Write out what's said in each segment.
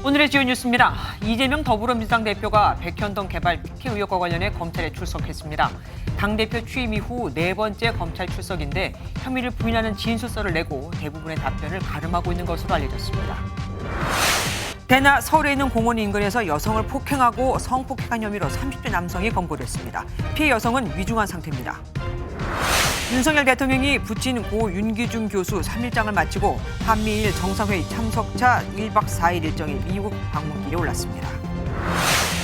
오늘의 주요 뉴스입니다. 이재명 더불어민주당 대표가 백현동 개발 특혜 의혹과 관련해 검찰에 출석했습니다. 당대표 취임 이후 네 번째 검찰 출석인데 혐의를 부인하는 진술서를 내고 대부분의 답변을 가름하고 있는 것으로 알려졌습니다. 대나 서울에 있는 공원 인근에서 여성을 폭행하고 성폭행한 혐의로 30대 남성이 검거됐습니다. 피해 여성은 위중한 상태입니다. 윤석열 대통령이 부친 고 윤기중 교수 3일장을 마치고 한미일 정상회의 참석차 1박 4일 일정인 미국 방문길에 올랐습니다.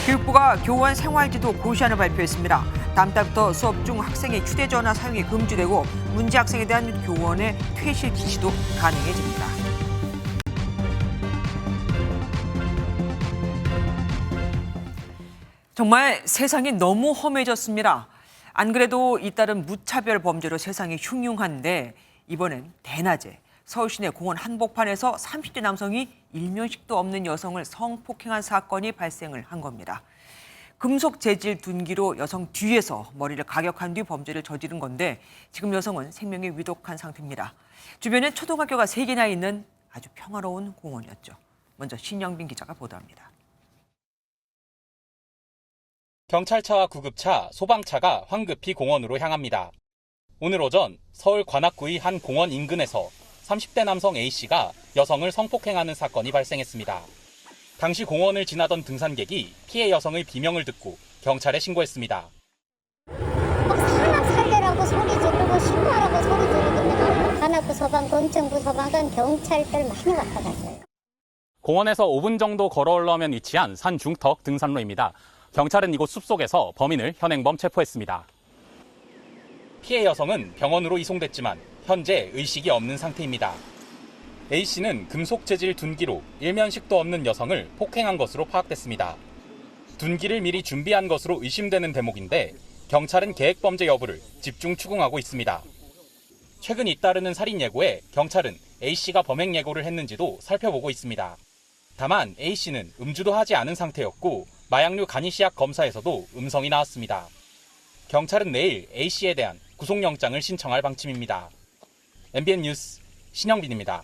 교육부가 교원 생활지도 고시안을 발표했습니다. 다음 달부터 수업 중 학생의 휴대전화 사용이 금지되고 문제 학생에 대한 교원의 퇴실 지시도 가능해집니다. 정말 세상이 너무 험해졌습니다. 안 그래도 잇따른 무차별 범죄로 세상이 흉흉한데 이번엔 대낮에 서울 시내 공원 한복판에서 30대 남성이 일면식도 없는 여성을 성폭행한 사건이 발생을 한 겁니다. 금속 재질 둔기로 여성 뒤에서 머리를 가격한 뒤 범죄를 저지른 건데 지금 여성은 생명이 위독한 상태입니다. 주변에 초등학교가 3개나 있는 아주 평화로운 공원이었죠. 먼저 신영빈 기자가 보도합니다. 경찰차와 구급차, 소방차가 황급히 공원으로 향합니다. 오늘 오전 서울 관악구의 한 공원 인근에서 30대 남성 A씨가 여성을 성폭행하는 사건이 발생했습니다. 당시 공원을 지나던 등산객이 피해 여성의 비명을 듣고 경찰에 신고했습니다. 막 사람 살려라고 소리 지르고 신고하라고 소리 지르고 관악구 소방, 건청구 소방관, 경찰들 많이 왔다 갔어요. 공원에서 5분 정도 걸어 올라오면 위치한 산 중턱 등산로입니다. 경찰은 이곳 숲속에서 범인을 현행범 체포했습니다. 피해 여성은 병원으로 이송됐지만 현재 의식이 없는 상태입니다. A씨는 금속 재질 둔기로 일면식도 없는 여성을 폭행한 것으로 파악됐습니다. 둔기를 미리 준비한 것으로 의심되는 대목인데 경찰은 계획범죄 여부를 집중 추궁하고 있습니다. 최근 잇따르는 살인 예고에 경찰은 A씨가 범행 예고를 했는지도 살펴보고 있습니다. 다만 A씨는 음주도 하지 않은 상태였고 마약류 간이시약 검사에서도 음성이 나왔습니다. 경찰은 내일 A씨에 대한 구속영장을 신청할 방침입니다. MBN 뉴스 신영빈입니다.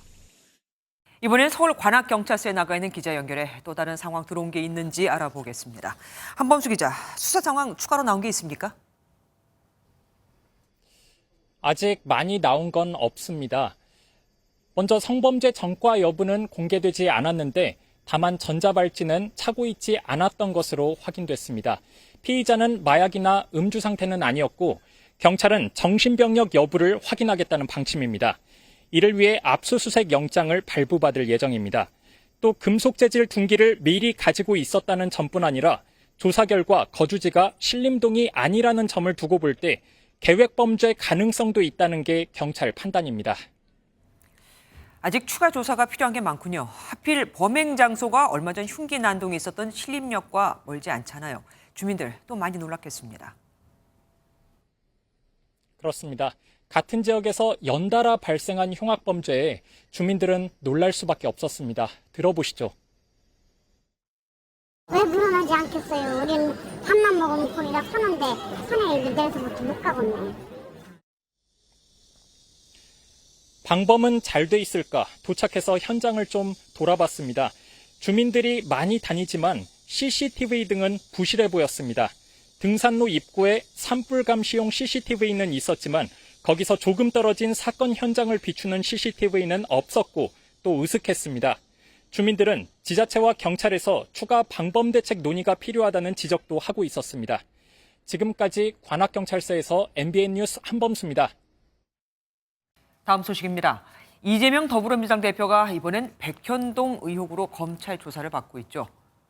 이번엔 서울 관악경찰서에 나가 있는 기자 연결해 또 다른 상황 들어온 게 있는지 알아보겠습니다. 한범수 기자, 수사 상황 추가로 나온 게 있습니까? 아직 많이 나온 건 없습니다. 먼저 성범죄 전과 여부는 공개되지 않았는데 다만 전자발찌는 차고 있지 않았던 것으로 확인됐습니다. 피의자는 마약이나 음주 상태는 아니었고 경찰은 정신병력 여부를 확인하겠다는 방침입니다. 이를 위해 압수수색 영장을 발부받을 예정입니다. 또 금속 재질 둔기를 미리 가지고 있었다는 점뿐 아니라 조사 결과 거주지가 신림동이 아니라는 점을 두고 볼 때 계획범죄 가능성도 있다는 게 경찰 판단입니다. 아직 추가 조사가 필요한 게 많군요. 하필 범행 장소가 얼마 전 흉기 난동이 있었던 신림역과 멀지 않잖아요. 주민들 또 많이 놀랐겠습니다. 그렇습니다. 같은 지역에서 연달아 발생한 흉악범죄에 주민들은 놀랄 수밖에 없었습니다. 들어보시죠. 왜 물어나지 않겠어요? 우리는 밥만 먹으면 거기다 사는데 산에 내서부터 못 가겠네. 방범은 잘 돼 있을까 도착해서 현장을 좀 돌아봤습니다. 주민들이 많이 다니지만 CCTV 등은 부실해 보였습니다. 등산로 입구에 산불 감시용 CCTV는 있었지만 거기서 조금 떨어진 사건 현장을 비추는 CCTV는 없었고 또 으슥했습니다. 주민들은 지자체와 경찰에서 추가 방범 대책 논의가 필요하다는 지적도 하고 있었습니다. 지금까지 관악경찰서에서 MBN 뉴스 한범수입니다. 다음 소식입니다. 이재명 더불어민주당 대표가 이번엔 백현동 의혹으로 검찰 조사를 받고 있죠.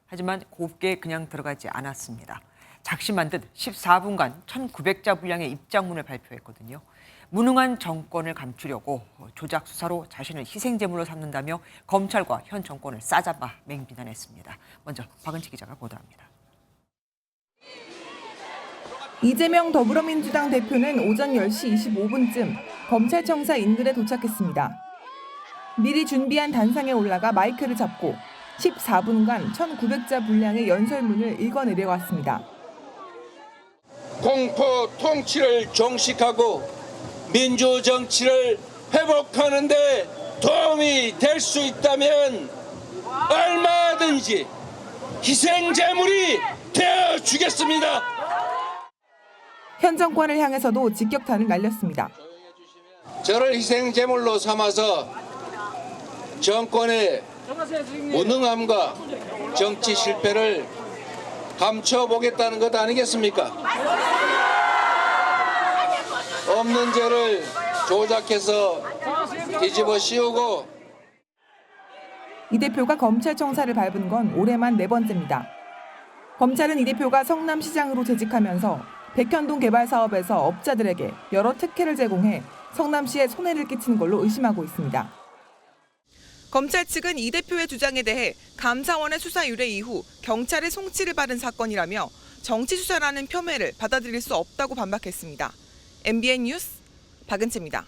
하지만 곱게 그냥 들어가지 않았습니다. 작심한 듯 14분간 1,900자 분량의 입장문을 발표했거든요. 무능한 정권을 감추려고 조작 수사로 자신을 희생제물로 삼는다며 검찰과 현 정권을 싸잡아 맹비난했습니다. 먼저 박은치 기자가 보도합니다. 이재명 더불어민주당 대표는 오전 10시 25분쯤 검찰청사 인근에 도착했습니다. 미리 준비한 단상에 올라가 마이크를 잡고 14분간 1,900자 분량의 연설문을 읽어내려왔습니다. 공포 통치를 종식하고 민주정치를 회복하는 데 도움이 될 수 있다면 얼마든지 희생제물이 되어주겠습니다. 현 정권을 향해서도 직격탄을 날렸습니다. 저를 희생제물로 삼아서 정권의 무능함과 정치 실패를 감춰보겠다는 것 아니겠습니까? 없는 죄를 조작해서 뒤집어 씌우고 이 대표가 검찰청사를 밟은 건 올해만 4번째입니다. 검찰은 이 대표가 성남시장으로 재직하면서 백현동 개발 사업에서 업자들에게 여러 특혜를 제공해 성남시에 손해를 끼친 걸로 의심하고 있습니다. 검찰 측은 이 대표의 주장에 대해 감사원의 수사 의뢰 이후 경찰의 송치를 받은 사건이라며 정치 수사라는 폄훼를 받아들일 수 없다고 반박했습니다. MBN 뉴스 박은채입니다.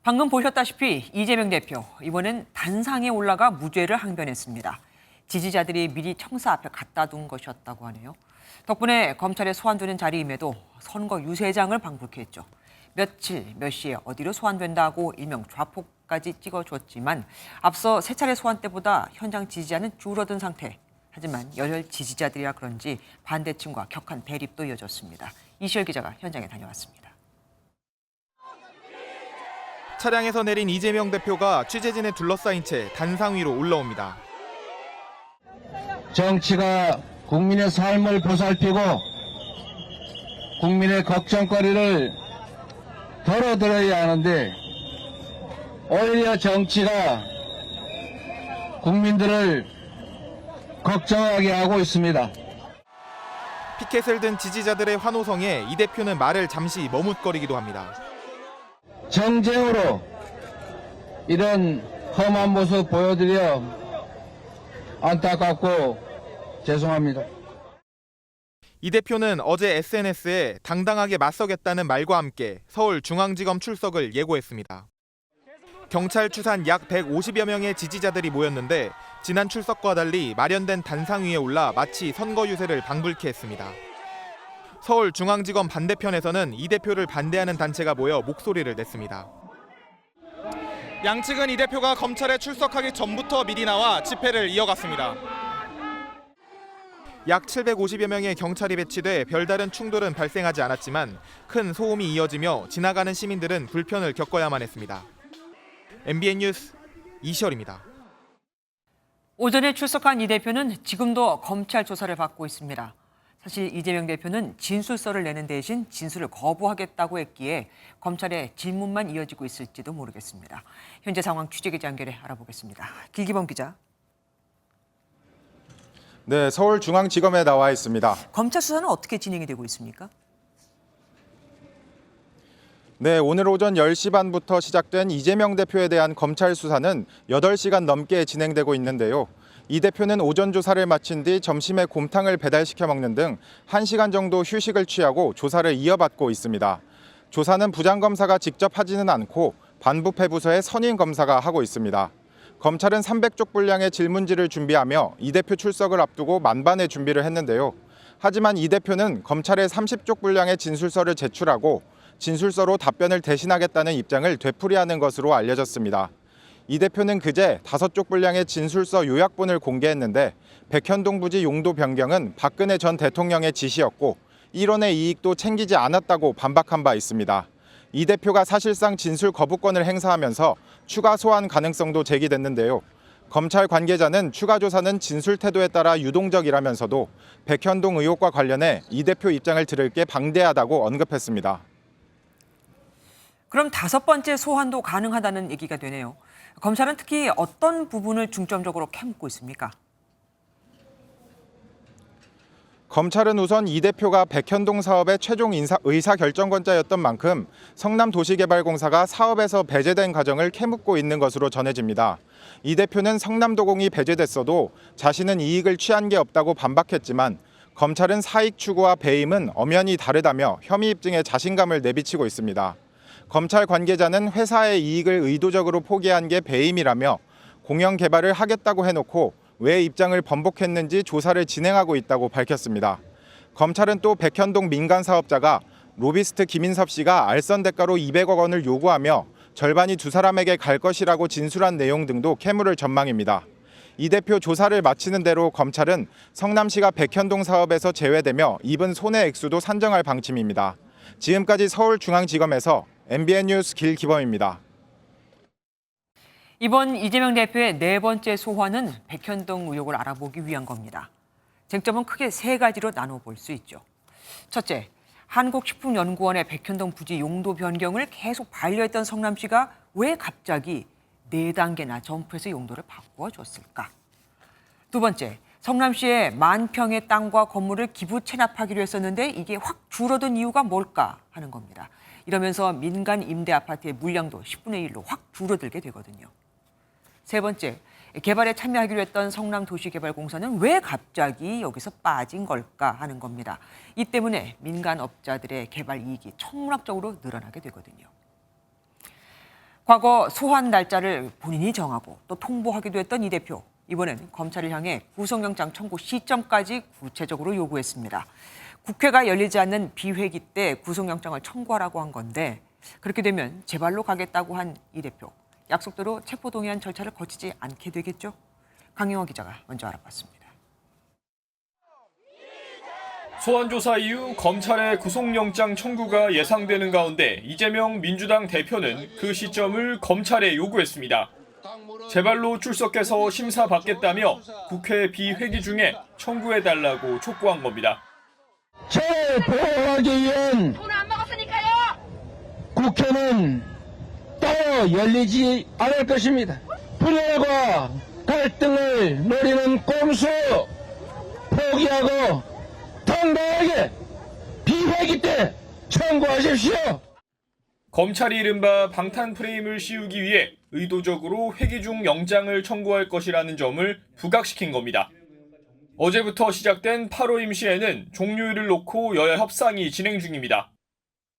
방금 보셨다시피 이재명 대표, 이번엔 단상에 올라가 무죄를 항변했습니다. 지지자들이 미리 청사 앞에 갖다 둔 것이었다고 하네요. 덕분에 검찰에 소환되는 자리임에도 선거 유세장을 방불케 했죠. 며칠, 몇 시에 어디로 소환된다고 일명 좌폭까지 찍어줬지만 앞서 세 차례 소환 때보다 현장 지지자는 줄어든 상태. 하지만 열혈 지지자들이라 그런지 반대층과 격한 대립도 이어졌습니다. 이시열 기자가 현장에 다녀왔습니다. 차량에서 내린 이재명 대표가 취재진에 둘러싸인 채 단상 위로 올라옵니다. 정치가 국민의 삶을 보살피고 국민의 걱정거리를 덜어들어야 하는데 오히려 정치가 국민들을 걱정하게 하고 있습니다. 피켓을 든 지지자들의 환호성에 이 대표는 말을 잠시 머뭇거리기도 합니다. 정쟁으로 이런 험한 모습 보여드려 안타깝고 죄송합니다. 이 대표는 어제 SNS에 당당하게 맞서겠다는 말과 함께 서울중앙지검 출석을 예고했습니다. 경찰 추산 약 150여 명의 지지자들이 모였는데 지난 출석과 달리 마련된 단상 위에 올라 마치 선거 유세를 방불케 했습니다. 서울중앙지검 반대편에서는 이 대표를 반대하는 단체가 모여 목소리를 냈습니다. 양측은 이 대표가 검찰에 출석하기 전부터 미리 나와 집회를 이어갔습니다. 약 750여 명의 경찰이 배치돼 별다른 충돌은 발생하지 않았지만 큰 소음이 이어지며 지나가는 시민들은 불편을 겪어야만 했습니다. MBN 뉴스 이시열입니다. 오전에 출석한 이 대표는 지금도 검찰 조사를 받고 있습니다. 사실 이재명 대표는 진술서를 내는 대신 진술을 거부하겠다고 했기에 검찰의 질문만 이어지고 있을지도 모르겠습니다. 현재 상황 취재기자 연결해 알아보겠습니다. 길기범 기자. 네, 서울중앙지검에 나와 있습니다. 검찰 수사는 어떻게 진행이 되고 있습니까? 네, 오늘 오전 10시 반부터 시작된 이재명 대표에 대한 검찰 수사는 8시간 넘게 진행되고 있는데요. 이 대표는 오전 조사를 마친 뒤 점심에 곰탕을 배달시켜 먹는 등 1시간 정도 휴식을 취하고 조사를 이어받고 있습니다. 조사는 부장검사가 직접 하지는 않고 반부패 부서의 선임 검사가 하고 있습니다. 검찰은 300쪽 분량의 질문지를 준비하며 이 대표 출석을 앞두고 만반의 준비를 했는데요. 하지만 이 대표는 검찰에 30쪽 분량의 진술서를 제출하고 진술서로 답변을 대신하겠다는 입장을 되풀이하는 것으로 알려졌습니다. 이 대표는 그제 5쪽 분량의 진술서 요약본을 공개했는데 백현동 부지 용도 변경은 박근혜 전 대통령의 지시였고 일원의 이익도 챙기지 않았다고 반박한 바 있습니다. 이 대표가 사실상 진술 거부권을 행사하면서 추가 소환 가능성도 제기됐는데요. 검찰 관계자는 추가 조사는 진술 태도에 따라 유동적이라면서도 백현동 의혹과 관련해 이 대표 입장을 들을 게 방대하다고 언급했습니다. 그럼 5번째 소환도 가능하다는 얘기가 되네요. 검찰은 특히 어떤 부분을 중점적으로 캐묻고 있습니까? 검찰은 우선 이 대표가 백현동 사업의 최종 의사결정권자였던 만큼 성남도시개발공사가 사업에서 배제된 과정을 캐묻고 있는 것으로 전해집니다. 이 대표는 성남도공이 배제됐어도 자신은 이익을 취한 게 없다고 반박했지만 검찰은 사익 추구와 배임은 엄연히 다르다며 혐의 입증에 자신감을 내비치고 있습니다. 검찰 관계자는 회사의 이익을 의도적으로 포기한 게 배임이라며 공영 개발을 하겠다고 해놓고 왜 입장을 번복했는지 조사를 진행하고 있다고 밝혔습니다. 검찰은 또 백현동 민간 사업자가 로비스트 김인섭 씨가 알선 대가로 200억 원을 요구하며 절반이 두 사람에게 갈 것이라고 진술한 내용 등도 캐물을 전망입니다. 이 대표 조사를 마치는 대로 검찰은 성남시가 백현동 사업에서 제외되며 입은 손해 액수도 산정할 방침입니다. 지금까지 서울중앙지검에서 MBN 뉴스 길기범입니다. 이번 이재명 대표의 네 번째 소환은 백현동 의혹을 알아보기 위한 겁니다. 쟁점은 크게 세 가지로 나눠볼 수 있죠. 첫째, 한국식품연구원의 백현동 부지 용도 변경을 계속 반려했던 성남시가 왜 갑자기 4단계나 점프해서 용도를 바꿔줬을까? 두 번째, 성남시에 10,000평의 땅과 건물을 기부 체납하기로 했었는데 이게 확 줄어든 이유가 뭘까 하는 겁니다. 이러면서 민간 임대 아파트의 물량도 10분의 1로 확 줄어들게 되거든요. 세 번째, 개발에 참여하기로 했던 성남도시개발공사는 왜 갑자기 여기서 빠진 걸까 하는 겁니다. 이 때문에 민간업자들의 개발 이익이 천문학적으로 늘어나게 되거든요. 과거 소환 날짜를 본인이 정하고 또 통보하기도 했던 이 대표. 이번엔 검찰을 향해 구속영장 청구 시점까지 구체적으로 요구했습니다. 국회가 열리지 않는 비회기 때 구속영장을 청구하라고 한 건데 그렇게 되면 재발로 가겠다고 한 이 대표. 약속대로 체포동의안 절차를 거치지 않게 되겠죠? 강영호 기자가 먼저 알아봤습니다. 소환 조사 이후 검찰의 구속영장 청구가 예상되는 가운데 이재명 민주당 대표는 그 시점을 검찰에 요구했습니다. 재발로 출석해서 심사받겠다며 국회 비회기 중에 청구해달라고 촉구한 겁니다. 저를 보호하기 위한 돈 안 먹었으니까요. 국회는 따로 열리지 않을 것입니다. 분열과 갈등을 노리는 꼼수 포기하고 당당하게 비회기 때 청구하십시오. 검찰이 이른바 방탄 프레임을 씌우기 위해 의도적으로 회기 중 영장을 청구할 것이라는 점을 부각시킨 겁니다. 어제부터 시작된 8호 임시회는 종료일을 놓고 여야 협상이 진행 중입니다.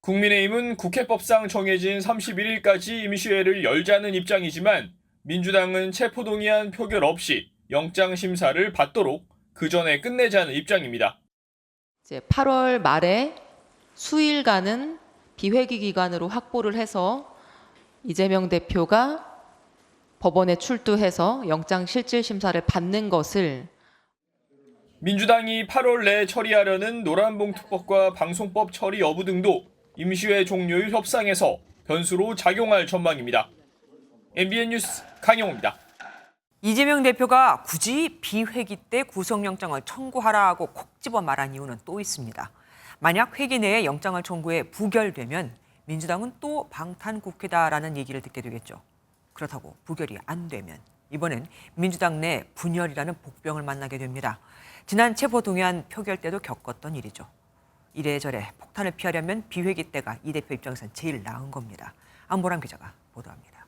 국민의힘은 국회법상 정해진 31일까지 임시회를 열자는 입장이지만 민주당은 체포동의안 표결 없이 영장 심사를 받도록 그 전에 끝내자는 입장입니다. 이제 8월 말에 수일간은 비회기 기간으로 확보를 해서 이재명 대표가 법원에 출두해서 영장 실질 심사를 받는 것을 민주당이 8월 내에 처리하려는 노란봉투법과 방송법 처리 여부 등도 임시회 종료일 협상에서 변수로 작용할 전망입니다. MBN 뉴스 강영호입니다. 이재명 대표가 굳이 비회기 때 구속영장을 청구하라고 콕 집어 말한 이유는 또 있습니다. 만약 회기 내에 영장을 청구해 부결되면 민주당은 또 방탄국회다라는 얘기를 듣게 되겠죠. 그렇다고 부결이 안 되면 이번엔 민주당 내 분열이라는 복병을 만나게 됩니다. 지난 체포동의안 표결 때도 겪었던 일이죠. 이래저래 폭탄을 피하려면 비회기 때가 이 대표 입장에선 제일 나은 겁니다. 안보람 기자가 보도합니다.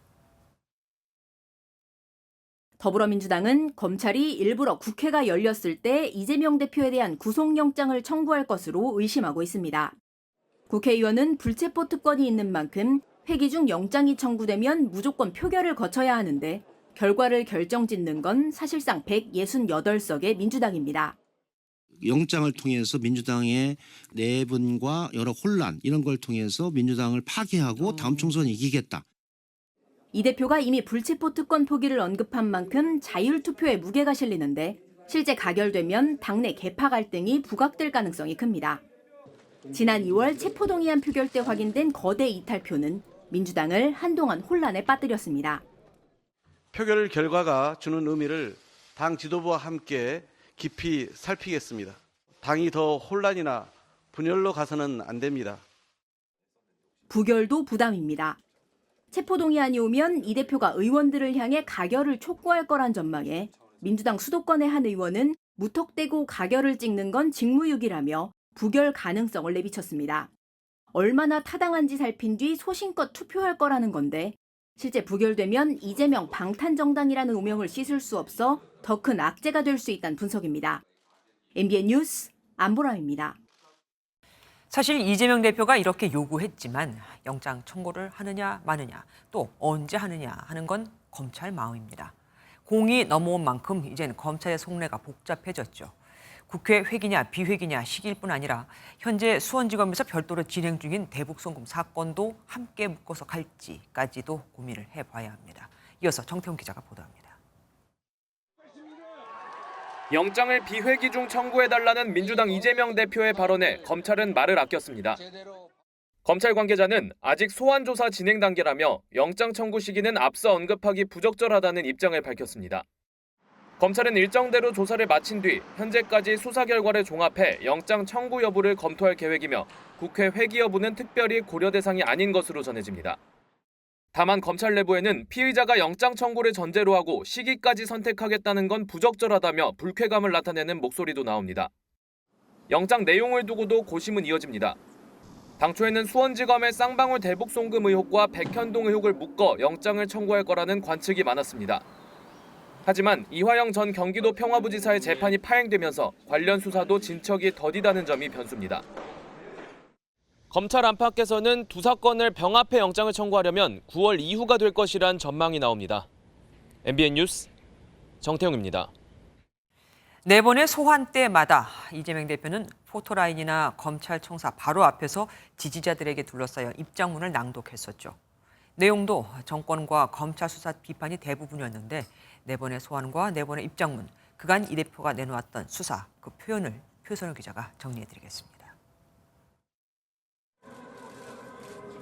더불어민주당은 검찰이 일부러 국회가 열렸을 때 이재명 대표에 대한 구속영장을 청구할 것으로 의심하고 있습니다. 국회의원은 불체포 특권이 있는 만큼 회기 중 영장이 청구되면 무조건 표결을 거쳐야 하는데 결과를 결정짓는 건 사실상 168석의 민주당입니다. 영장을 통해서 민주당의 내분과 여러 혼란 이런 걸 통해서 민주당을 파괴하고 다음 총선에 이기겠다. 이 대표가 이미 불체포 특권 포기를 언급한 만큼 자율투표에 무게가 실리는데 실제 가결되면 당내 계파 갈등이 부각될 가능성이 큽니다. 지난 2월 체포동의안 표결 때 확인된 거대 이탈표는 민주당을 한동안 혼란에 빠뜨렸습니다. 표결 결과가 주는 의미를 당 지도부와 함께 깊이 살피겠습니다. 당이 더 혼란이나 분열로 가서는 안 됩니다. 부결도 부담입니다. 체포동의안이 오면 이 대표가 의원들을 향해 가결을 촉구할 거란 전망에 민주당 수도권의 한 의원은 무턱대고 가결을 찍는 건 직무유기라며 부결 가능성을 내비쳤습니다. 얼마나 타당한지 살핀 뒤 소신껏 투표할 거라는 건데 실제 부결되면 이재명 방탄정당이라는 오명을 씻을 수 없어 더 큰 악재가 될 수 있다는 분석입니다. MBN 뉴스 안보람입니다. 사실 이재명 대표가 이렇게 요구했지만 영장 청구를 하느냐 마느냐 또 언제 하느냐 하는 건 검찰 마음입니다. 공이 넘어온 만큼 이젠 검찰의 속내가 복잡해졌죠. 국회 회기냐 비회기냐 시기일 뿐 아니라 현재 수원지검에서 별도로 진행 중인 대북송금 사건도 함께 묶어서 갈지까지도 고민을 해봐야 합니다. 이어서 정태훈 기자가 보도합니다. 영장을 비회기 중 청구해달라는 민주당 이재명 대표의 발언에 검찰은 말을 아꼈습니다. 검찰 관계자는 아직 소환 조사 진행 단계라며 영장 청구 시기는 앞서 언급하기 부적절하다는 입장을 밝혔습니다. 검찰은 일정대로 조사를 마친 뒤 현재까지 수사 결과를 종합해 영장 청구 여부를 검토할 계획이며 국회 회기 여부는 특별히 고려 대상이 아닌 것으로 전해집니다. 다만 검찰 내부에는 피의자가 영장 청구를 전제로 하고 시기까지 선택하겠다는 건 부적절하다며 불쾌감을 나타내는 목소리도 나옵니다. 영장 내용을 두고도 고심은 이어집니다. 당초에는 수원지검의 쌍방울 대북 송금 의혹과 백현동 의혹을 묶어 영장을 청구할 거라는 관측이 많았습니다. 하지만 이화영 전 경기도 평화부지사의 재판이 파행되면서 관련 수사도 진척이 더디다는 점이 변수입니다. 검찰 안팎에서는 두 사건을 병합해 영장을 청구하려면 9월 이후가 될 것이란 전망이 나옵니다. MBN 뉴스 정태웅입니다. 네 번의 소환 때마다 이재명 대표는 포토라인이나 검찰청사 바로 앞에서 지지자들에게 둘러싸여 입장문을 낭독했었죠. 내용도 정권과 검찰 수사 비판이 대부분이었는데 네 번의 소환과 네 번의 입장문, 그간 이 대표가 내놓았던 수사, 그 표현을 표선호 기자가 정리해드리겠습니다.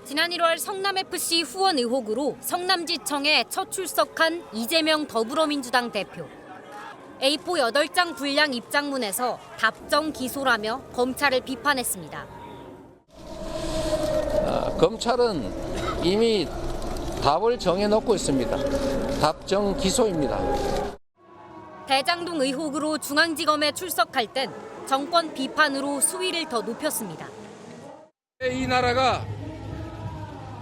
지난 1월 성남FC 후원 의혹으로 성남지청에 첫 출석한 이재명 더불어민주당 대표. A4 8장 분량 입장문에서 답정 기소라며 검찰을 비판했습니다. 검찰은 이미 답을 정해놓고 있습니다. 답정 기소입니다. 대장동 의혹으로 중앙지검에 출석할 땐 정권 비판으로 수위를 더 높였습니다. 이 나라가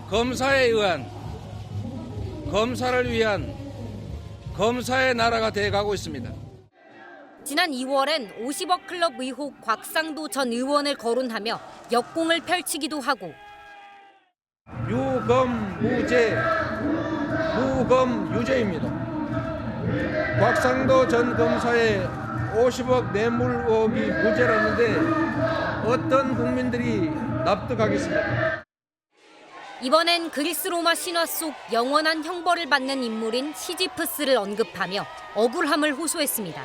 검사에 의한, 검사를 위한 검사의 나라가 돼가고 있습니다. 지난 2월엔 50억 클럽 의혹 곽상도 전 의원을 거론하며 역공을 펼치기도 하고 유검무죄, 무검유죄입니다. 곽상도 전 검사의 50억 뇌물 의혹이 무죄라는데 어떤 국민들이 납득하겠습니까? 이번엔 그리스 로마 신화 속 영원한 형벌을 받는 인물인 시지프스를 언급하며 억울함을 호소했습니다.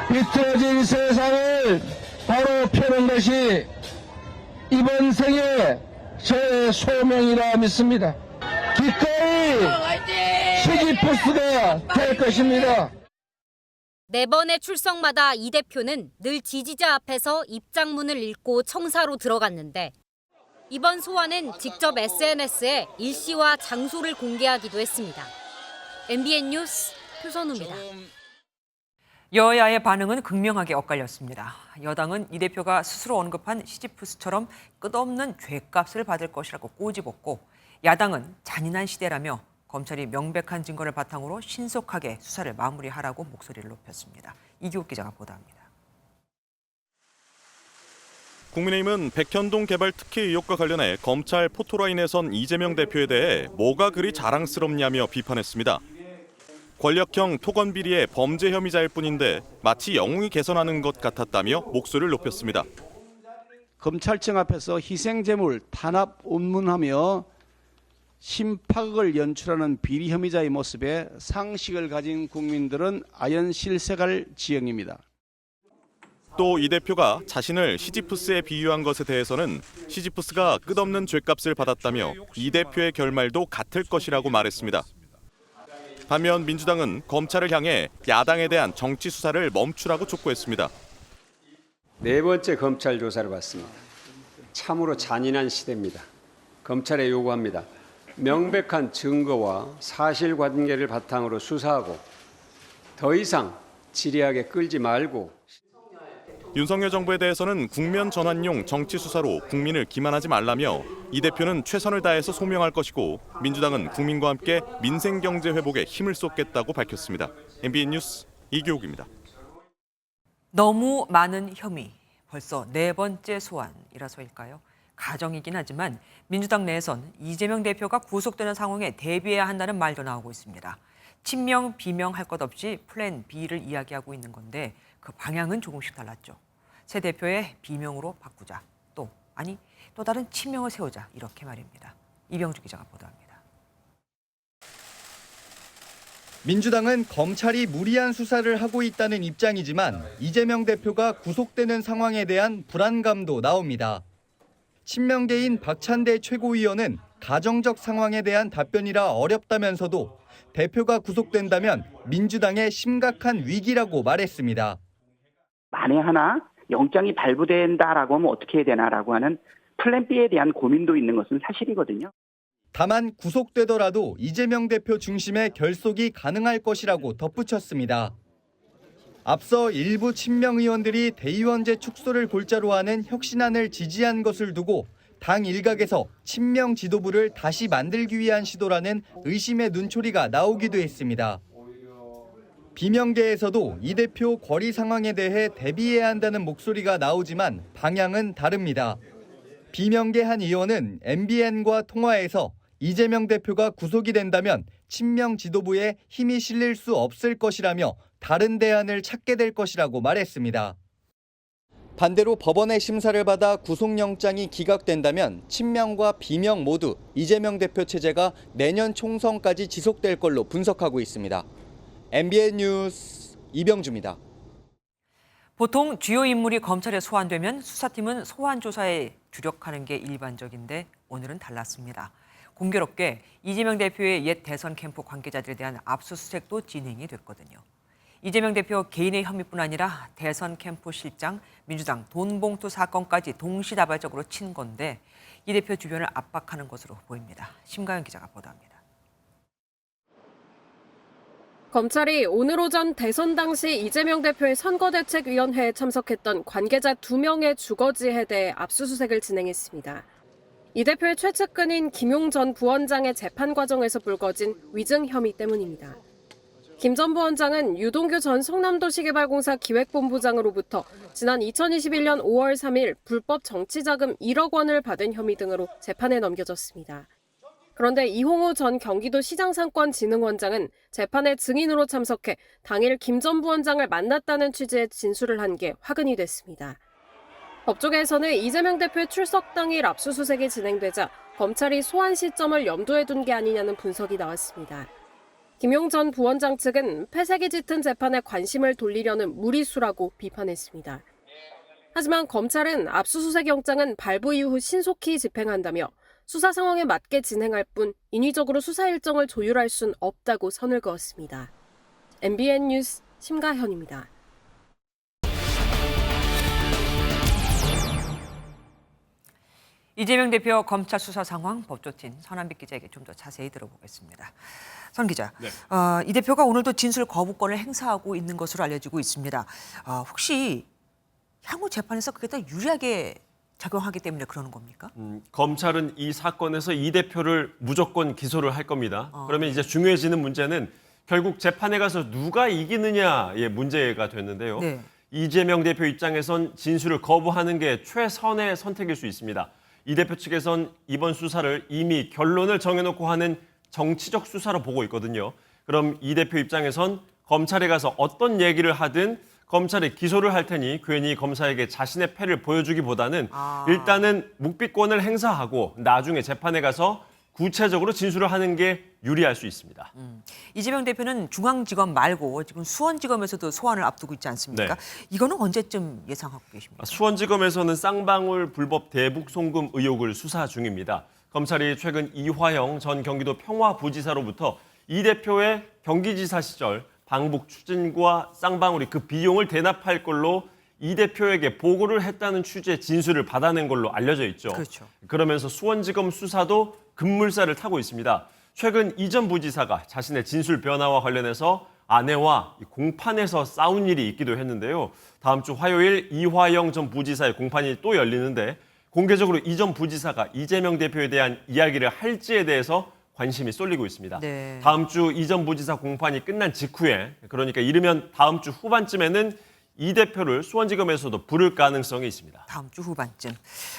비틀어진 세상을 바로 펴는 것이 이번 생에 저의 소명이라 믿습니다. 기꺼이 시지프스가 될 것입니다. 네 번의 출석마다 이 대표는 늘 지지자 앞에서 입장문을 읽고 청사로 들어갔는데 이번 소환은 직접 SNS에 일시와 장소를 공개하기도 했습니다. MBN 뉴스 표선우입니다. 여야의 반응은 극명하게 엇갈렸습니다. 여당은 이 대표가 스스로 언급한 시지프스처럼 끝없는 죗값을 받을 것이라고 꼬집었고, 야당은 잔인한 시대라며 검찰이 명백한 증거를 바탕으로 신속하게 수사를 마무리하라고 목소리를 높였습니다. 이기욱 기자가 보도합니다. 국민의힘은 백현동 개발 특혜 의혹과 관련해 검찰 포토라인에 선 이재명 대표에 대해 뭐가 그리 자랑스럽냐며 비판했습니다. 권력형 토건 비리의 범죄 혐의자일 뿐인데 마치 영웅이 개선하는 것 같았다며 목소리를 높였습니다. 검찰청 앞에서 희생재물 탄압 운문하며 심파극을 연출하는 비리 혐의자의 모습에 상식을 가진 국민들은 아연 실색할 지경입니다. 또 이 대표가 자신을 시지프스에 비유한 것에 대해서는 시지프스가 끝없는 죗값을 받았다며 이 대표의 결말도 같을 것이라고 말했습니다. 반면 민주당은 검찰을 향해 야당에 대한 정치 수사를 멈추라고 촉구했습니다. 네 번째 검찰 조사를 받습니다. 참으로 잔인한 시대입니다. 검찰에 요구합니다. 명백한 증거와 사실관계를 바탕으로 수사하고 더 이상 지리하게 끌지 말고 윤석열 정부에 대해서는 국면 전환용 정치 수사로 국민을 기만하지 말라며 이 대표는 최선을 다해서 소명할 것이고 민주당은 국민과 함께 민생 경제 회복에 힘을 쏟겠다고 밝혔습니다. MBN 뉴스 이기욱입니다. 너무 많은 혐의, 벌써 네 번째 소환이라서일까요? 가정이긴 하지만 민주당 내에선 이재명 대표가 구속되는 상황에 대비해야 한다는 말도 나오고 있습니다. 친명, 비명 할 것 없이 플랜 B를 이야기하고 있는 건데 그 방향은 조금씩 달랐죠. 새 대표의 비명으로 바꾸자. 또 다른 친명을 세우자. 이렇게 말입니다. 이병주 기자가 보도합니다. 민주당은 검찰이 무리한 수사를 하고 있다는 입장이지만 이재명 대표가 구속되는 상황에 대한 불안감도 나옵니다. 친명계인 박찬대 최고위원은 가정적 상황에 대한 답변이라 어렵다면서도 대표가 구속된다면 민주당의 심각한 위기라고 말했습니다. 만에 하나 영장이 발부된다라고 하면 어떻게 해야 되나라고 하는 플랜 B에 대한 고민도 있는 것은 사실이거든요. 다만 구속되더라도 이재명 대표 중심의 결속이 가능할 것이라고 덧붙였습니다. 앞서 일부 친명 의원들이 대의원제 축소를 골자로 하는 혁신안을 지지한 것을 두고 당 일각에서 친명 지도부를 다시 만들기 위한 시도라는 의심의 눈초리가 나오기도 했습니다. 비명계에서도 이 대표 거리 상황에 대해 대비해야 한다는 목소리가 나오지만 방향은 다릅니다. 비명계 한 의원은 MBN과 통화에서 이재명 대표가 구속이 된다면 친명 지도부에 힘이 실릴 수 없을 것이라며 다른 대안을 찾게 될 것이라고 말했습니다. 반대로 법원의 심사를 받아 구속영장이 기각된다면 친명과 비명 모두 이재명 대표 체제가 내년 총선까지 지속될 걸로 분석하고 있습니다. MBN 뉴스 이병주입니다. 보통 주요 인물이 검찰에 소환되면 수사팀은 소환 조사에 주력하는 게 일반적인데 오늘은 달랐습니다. 공교롭게 이재명 대표의 옛 대선 캠프 관계자들에 대한 압수수색도 진행이 됐거든요. 이재명 대표 개인의 혐의뿐 아니라 대선 캠프 실장, 민주당 돈봉투 사건까지 동시다발적으로 친 건데 이 대표 주변을 압박하는 것으로 보입니다. 심가연 기자가 보도합니다. 검찰이 오늘 오전 대선 당시 이재명 대표의 선거대책위원회에 참석했던 관계자 2명의 주거지에 대해 압수수색을 진행했습니다. 이 대표의 최측근인 김용 전 부원장의 재판 과정에서 불거진 위증 혐의 때문입니다. 김 전 부원장은 유동규 전 성남도시개발공사 기획본부장으로부터 지난 2021년 5월 3일 불법 정치자금 1억 원을 받은 혐의 등으로 재판에 넘겨졌습니다. 그런데 이홍우 전 경기도시장상권진흥원장은 재판에 증인으로 참석해 당일 김 전 부원장을 만났다는 취지의 진술을 한 게 화근이 됐습니다. 법조계에서는 이재명 대표의 출석 당일 압수수색이 진행되자 검찰이 소환 시점을 염두에 둔 게 아니냐는 분석이 나왔습니다. 김용 전 부원장 측은 패색이 짙은 재판에 관심을 돌리려는 무리수라고 비판했습니다. 하지만 검찰은 압수수색 영장은 발부 이후 신속히 집행한다며 수사 상황에 맞게 진행할 뿐 인위적으로 수사 일정을 조율할 순 없다고 선을 그었습니다. MBN 뉴스 심가현입니다. 이재명 대표 검찰 수사 상황 법조팀 선한빛 기자에게 좀 더 자세히 들어보겠습니다. 선 기자, 네. 이 대표가 오늘도 진술 거부권을 행사하고 있는 것으로 알려지고 있습니다. 혹시 향후 재판에서 그게 더 유리하게 작용하기 때문에 그러는 겁니까? 검찰은 이 사건에서 이 대표를 무조건 기소를 할 겁니다. 그러면 이제 중요해지는 문제는 결국 재판에 가서 누가 이기느냐의 문제가 됐는데요. 네. 이재명 대표 입장에선 진술을 거부하는 게 최선의 선택일 수 있습니다. 이 대표 측에선 이번 수사를 이미 결론을 정해놓고 하는 정치적 수사로 보고 있거든요. 그럼 이 대표 입장에선 검찰에 가서 어떤 얘기를 하든 검찰이 기소를 할 테니 괜히 검사에게 자신의 패를 보여주기보다는 일단은 묵비권을 행사하고 나중에 재판에 가서 구체적으로 진술을 하는 게 유리할 수 있습니다. 이재명 대표는 중앙지검 말고 지금 수원지검에서도 소환을 앞두고 있지 않습니까? 네. 이거는 언제쯤 예상하고 계십니까? 수원지검에서는 쌍방울 불법 대북 송금 의혹을 수사 중입니다. 검찰이 최근 이화영 전 경기도 평화부지사로부터 이 대표의 경기지사 시절 방북 추진과 쌍방울이 그 비용을 대납할 걸로 이 대표에게 보고를 했다는 취지의 진술을 받아낸 걸로 알려져 있죠. 그렇죠. 그러면서 수원지검 수사도 급물살을 타고 있습니다. 최근 이 전 부지사가 자신의 진술 변화와 관련해서 아내와 공판에서 싸운 일이 있기도 했는데요. 다음 주 화요일 이화영 전 부지사의 공판이 또 열리는데 공개적으로 이 전 부지사가 이재명 대표에 대한 이야기를 할지에 대해서 관심이 쏠리고 있습니다. 네. 다음 주 이 전 부지사 공판이 끝난 직후에 그러니까 이르면 다음 주 후반쯤에는 이 대표를 수원지검에서도 부를 가능성이 있습니다. 다음 주 후반쯤.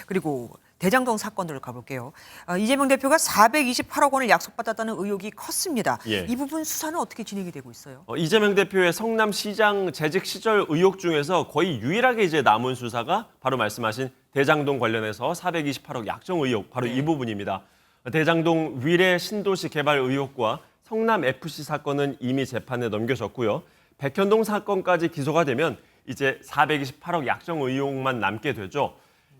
그리고 대장동 사건으로 가볼게요. 이재명 대표가 428억 원을 약속받았다는 의혹이 컸습니다. 예. 이 부분 수사는 어떻게 진행이 되고 있어요? 이재명 대표의 성남시장 재직 시절 의혹 중에서 거의 유일하게 이제 남은 수사가 바로 말씀하신 대장동 관련해서 428억 약정 의혹, 바로 이 부분입니다. 대장동 위례 신도시 개발 의혹과 성남FC 사건은 이미 재판에 넘겨졌고요. 백현동 사건까지 기소가 되면 이제 428억 약정 의혹만 남게 되죠.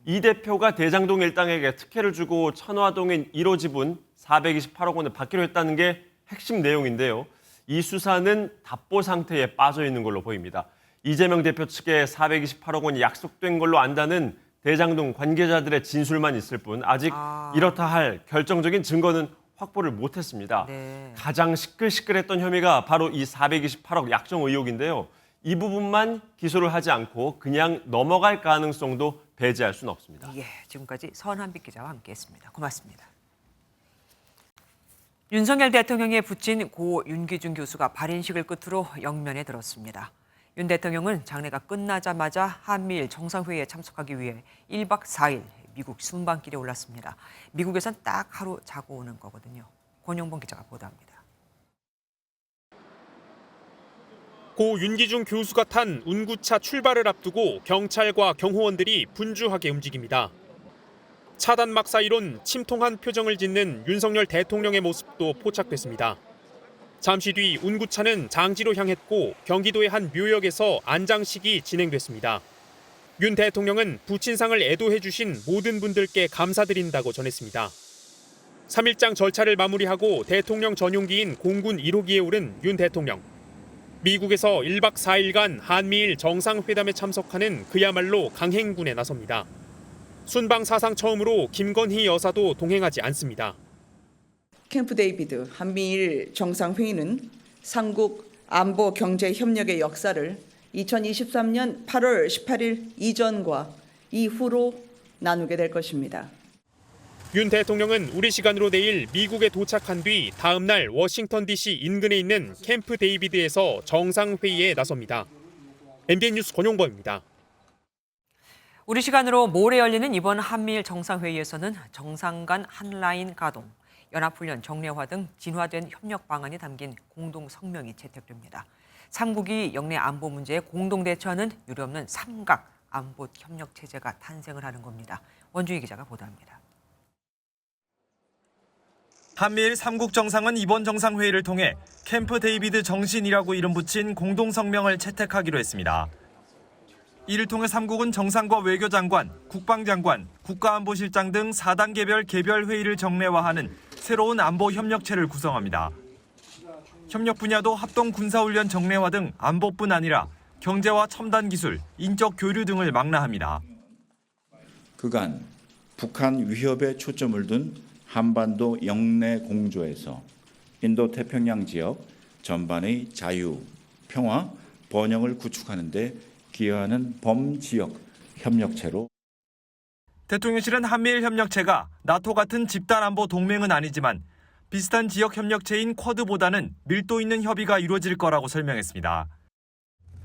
이 대표가 대장동 일당에게 특혜를 주고 천화동인 1호 지분 428억 원을 받기로 했다는 게 핵심 내용인데요. 이 수사는 답보 상태에 빠져 있는 걸로 보입니다. 이재명 대표 측에 428억 원이 약속된 걸로 안다는 대장동 관계자들의 진술만 있을 뿐 아직 이렇다 할 결정적인 증거는 확보를 못했습니다. 네. 가장 시끌시끌했던 혐의가 바로 이 428억 약정 의혹인데요. 이 부분만 기소를 하지 않고 그냥 넘어갈 가능성도 배제할 수는 없습니다. 예, 지금까지 선한빛 기자와 함께했습니다. 고맙습니다. 윤석열 대통령에 붙인 고 윤기준 교수가 발인식을 끝으로 영면에 들었습니다. 윤 대통령은 장례가 끝나자마자 한미일 정상회의에 참석하기 위해 1박 4일 미국 순방길에 올랐습니다. 미국에선 딱 하루 자고 오는 거거든요. 권용범 기자가 보도합니다. 고 윤기준 교수가 탄 운구차 출발을 앞두고 경찰과 경호원들이 분주하게 움직입니다. 차단막 사이론 침통한 표정을 짓는 윤석열 대통령의 모습도 포착됐습니다. 잠시 뒤 운구차는 장지로 향했고 경기도의 한 묘역에서 안장식이 진행됐습니다. 윤 대통령은 부친상을 애도해 주신 모든 분들께 감사드린다고 전했습니다. 3일장 절차를 마무리하고 대통령 전용기인 공군 1호기에 오른 윤 대통령. 미국에서 1박 4일간 한미일 정상회담에 참석하는 그야말로 강행군에 나섭니다. 순방 사상 처음으로 김건희 여사도 동행하지 않습니다. 캠프 데이비드 한미일 정상회의는 삼국 안보 경제 협력의 역사를 2023년 8월 18일 이전과 이후로 나누게 될 것입니다. 윤 대통령은 우리 시간으로 내일 미국에 도착한 뒤 다음 날 워싱턴 DC 인근에 있는 캠프 데이비드에서 정상회의에 나섭니다. MBN 뉴스 권용범입니다. 우리 시간으로 모레 열리는 이번 한미일 정상회의에서는 정상 간 한라인 가동, 연합훈련 정례화 등 진화된 협력 방안이 담긴 공동 성명이 채택됩니다. 3국이 영내 안보 문제에 공동 대처하는 유례없는 삼각 안보 협력 체제가 탄생을 하는 겁니다. 원주희 기자가 보도합니다. 한미일 3국 정상은 이번 정상회의를 통해 캠프 데이비드 정신이라고 이름 붙인 공동성명을 채택하기로 했습니다. 이를 통해 3국은 정상과 외교장관, 국방장관, 국가안보실장 등 4단계별 개별 회의를 정례화하는 새로운 안보 협력체를 구성합니다. 협력 분야도 합동 군사훈련 정례화 등 안보뿐 아니라 경제와 첨단 기술, 인적 교류 등을 망라합니다. 그간 북한 위협에 초점을 둔 한반도 영내 공조에서 인도태평양 지역 전반의 자유, 평화, 번영을 구축하는 데 기여하는 범지역 협력체로 대통령실은 한미일 협력체가 나토 같은 집단 안보 동맹은 아니지만 비슷한 지역 협력체인 쿼드보다는 밀도 있는 협의가 이루어질 거라고 설명했습니다.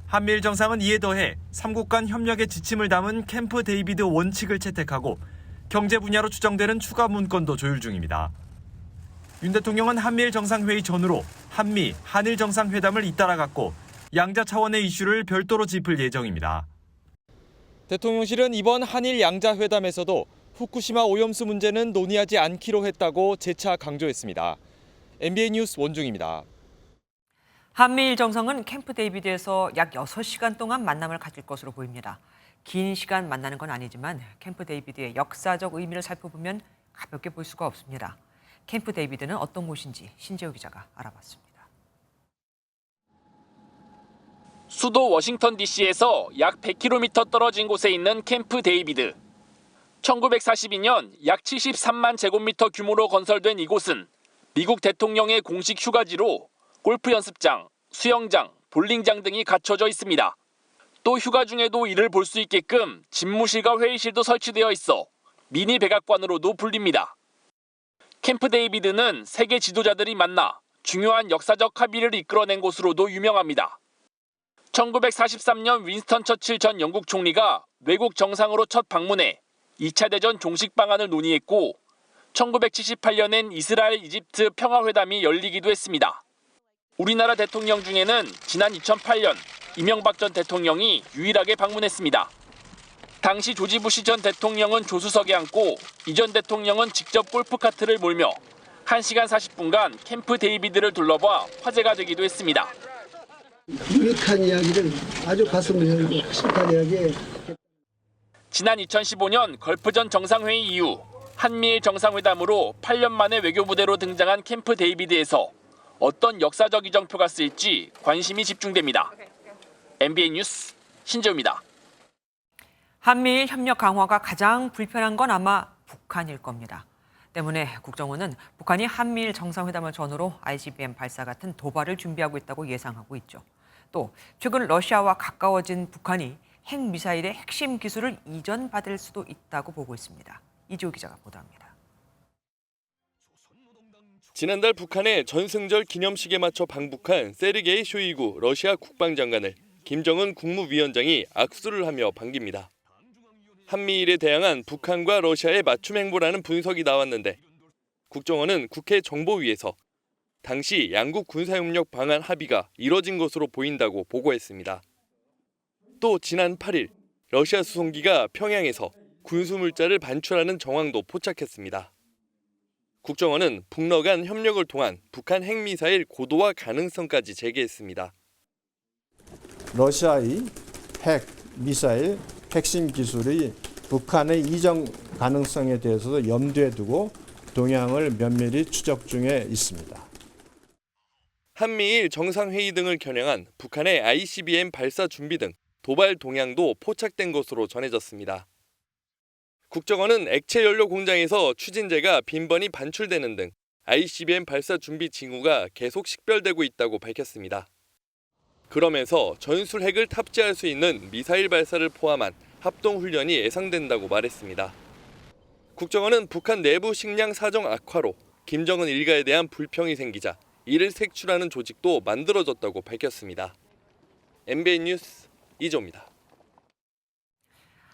한미일 정상은 이에 더해 3국 간 협력의 지침을 담은 캠프 데이비드 원칙을 채택하고 경제 분야로 추정되는 추가 문건도 조율 중입니다. 윤 대통령은 한미일 정상회의 전후로 한미, 한일 정상회담을 잇따라 갖고 양자 차원의 이슈를 별도로 짚을 예정입니다. 대통령실은 이번 한일 양자 회담에서도 후쿠시마 오염수 문제는 논의하지 않기로 했다고 재차 강조했습니다. MBN 뉴스 원중입니다. 한미일 정상은 캠프 데이비드에서 약 6시간 동안 만남을 가질 것으로 보입니다. 긴 시간 만나는 건 아니지만 캠프 데이비드의 역사적 의미를 살펴보면 가볍게 볼 수가 없습니다. 캠프 데이비드는 어떤 곳인지 신재호 기자가 알아봤습니다. 수도 워싱턴 DC에서 약 100km 떨어진 곳에 있는 캠프 데이비드. 1942년 약 73만 제곱미터 규모로 건설된 이곳은 미국 대통령의 공식 휴가지로 골프 연습장, 수영장, 볼링장 등이 갖춰져 있습니다. 또 휴가 중에도 이를 볼 수 있게끔 집무실과 회의실도 설치되어 있어 미니 백악관으로도 불립니다. 캠프 데이비드는 세계 지도자들이 만나 중요한 역사적 합의를 이끌어낸 곳으로도 유명합니다. 1943년 윈스턴 처칠 전 영국 총리가 외국 정상으로 첫 방문해 2차 대전 종식 방안을 논의했고 1978년엔 이스라엘 이집트 평화회담이 열리기도 했습니다. 우리나라 대통령 중에는 지난 2008년 이명박 전 대통령이 유일하게 방문했습니다. 당시 조지 부시 전 대통령은 조수석에 앉고 이 전 대통령은 직접 골프카트를 몰며 1시간 40분간 캠프 데이비드를 둘러봐 화제가 되기도 했습니다. 유익한 이야기를 아주 가슴을 열고 심판이하게. 지난 2015년 걸프전 정상회의 이후 한미일 정상회담으로 8년 만에 외교부대로 등장한 캠프 데이비드에서 어떤 역사적 이정표가 쓰일지 관심이 집중됩니다. MBN 뉴스 신재우입니다. 한미일 협력 강화가 가장 불편한 건 아마 북한일 겁니다. 때문에 국정원은 북한이 한미일 정상회담을 전후로 ICBM 발사 같은 도발을 준비하고 있다고 예상하고 있죠. 또 최근 러시아와 가까워진 북한이 핵미사일의 핵심 기술을 이전받을 수도 있다고 보고 있습니다. 이지호 기자가 보도합니다. 지난달 북한의 전승절 기념식에 맞춰 방북한 세르게이 쇼이구 러시아 국방장관을 김정은 국무위원장이 악수를 하며 반깁니다. 한미일에 대항한 북한과 러시아의 맞춤 행보라는 분석이 나왔는데 국정원은 국회 정보위에서 당시 양국 군사협력 방안 합의가 이뤄진 것으로 보인다고 보고했습니다. 또 지난 8일 러시아 수송기가 평양에서 군수물자를 반출하는 정황도 포착했습니다. 국정원은 북러 간 협력을 통한 북한 핵미사일 고도화 가능성까지 제기했습니다. 러시아의 핵미사일 핵심 기술이 북한의 이전 가능성에 대해서도 염두에 두고 동향을 면밀히 추적 중에 있습니다. 한미일 정상회의 등을 겨냥한 북한의 ICBM 발사 준비 등 도발 동향도 포착된 것으로 전해졌습니다. 국정원은 액체 연료 공장에서 추진제가 빈번히 반출되는 등 ICBM 발사 준비 징후가 계속 식별되고 있다고 밝혔습니다. 그러면서 전술 핵을 탑재할 수 있는 미사일 발사를 포함한 합동훈련이 예상된다고 말했습니다. 국정원은 북한 내부 식량 사정 악화로 김정은 일가에 대한 불평이 생기자 이를 색출하는 조직도 만들어졌다고 밝혔습니다. MBN 뉴스 이조입니다.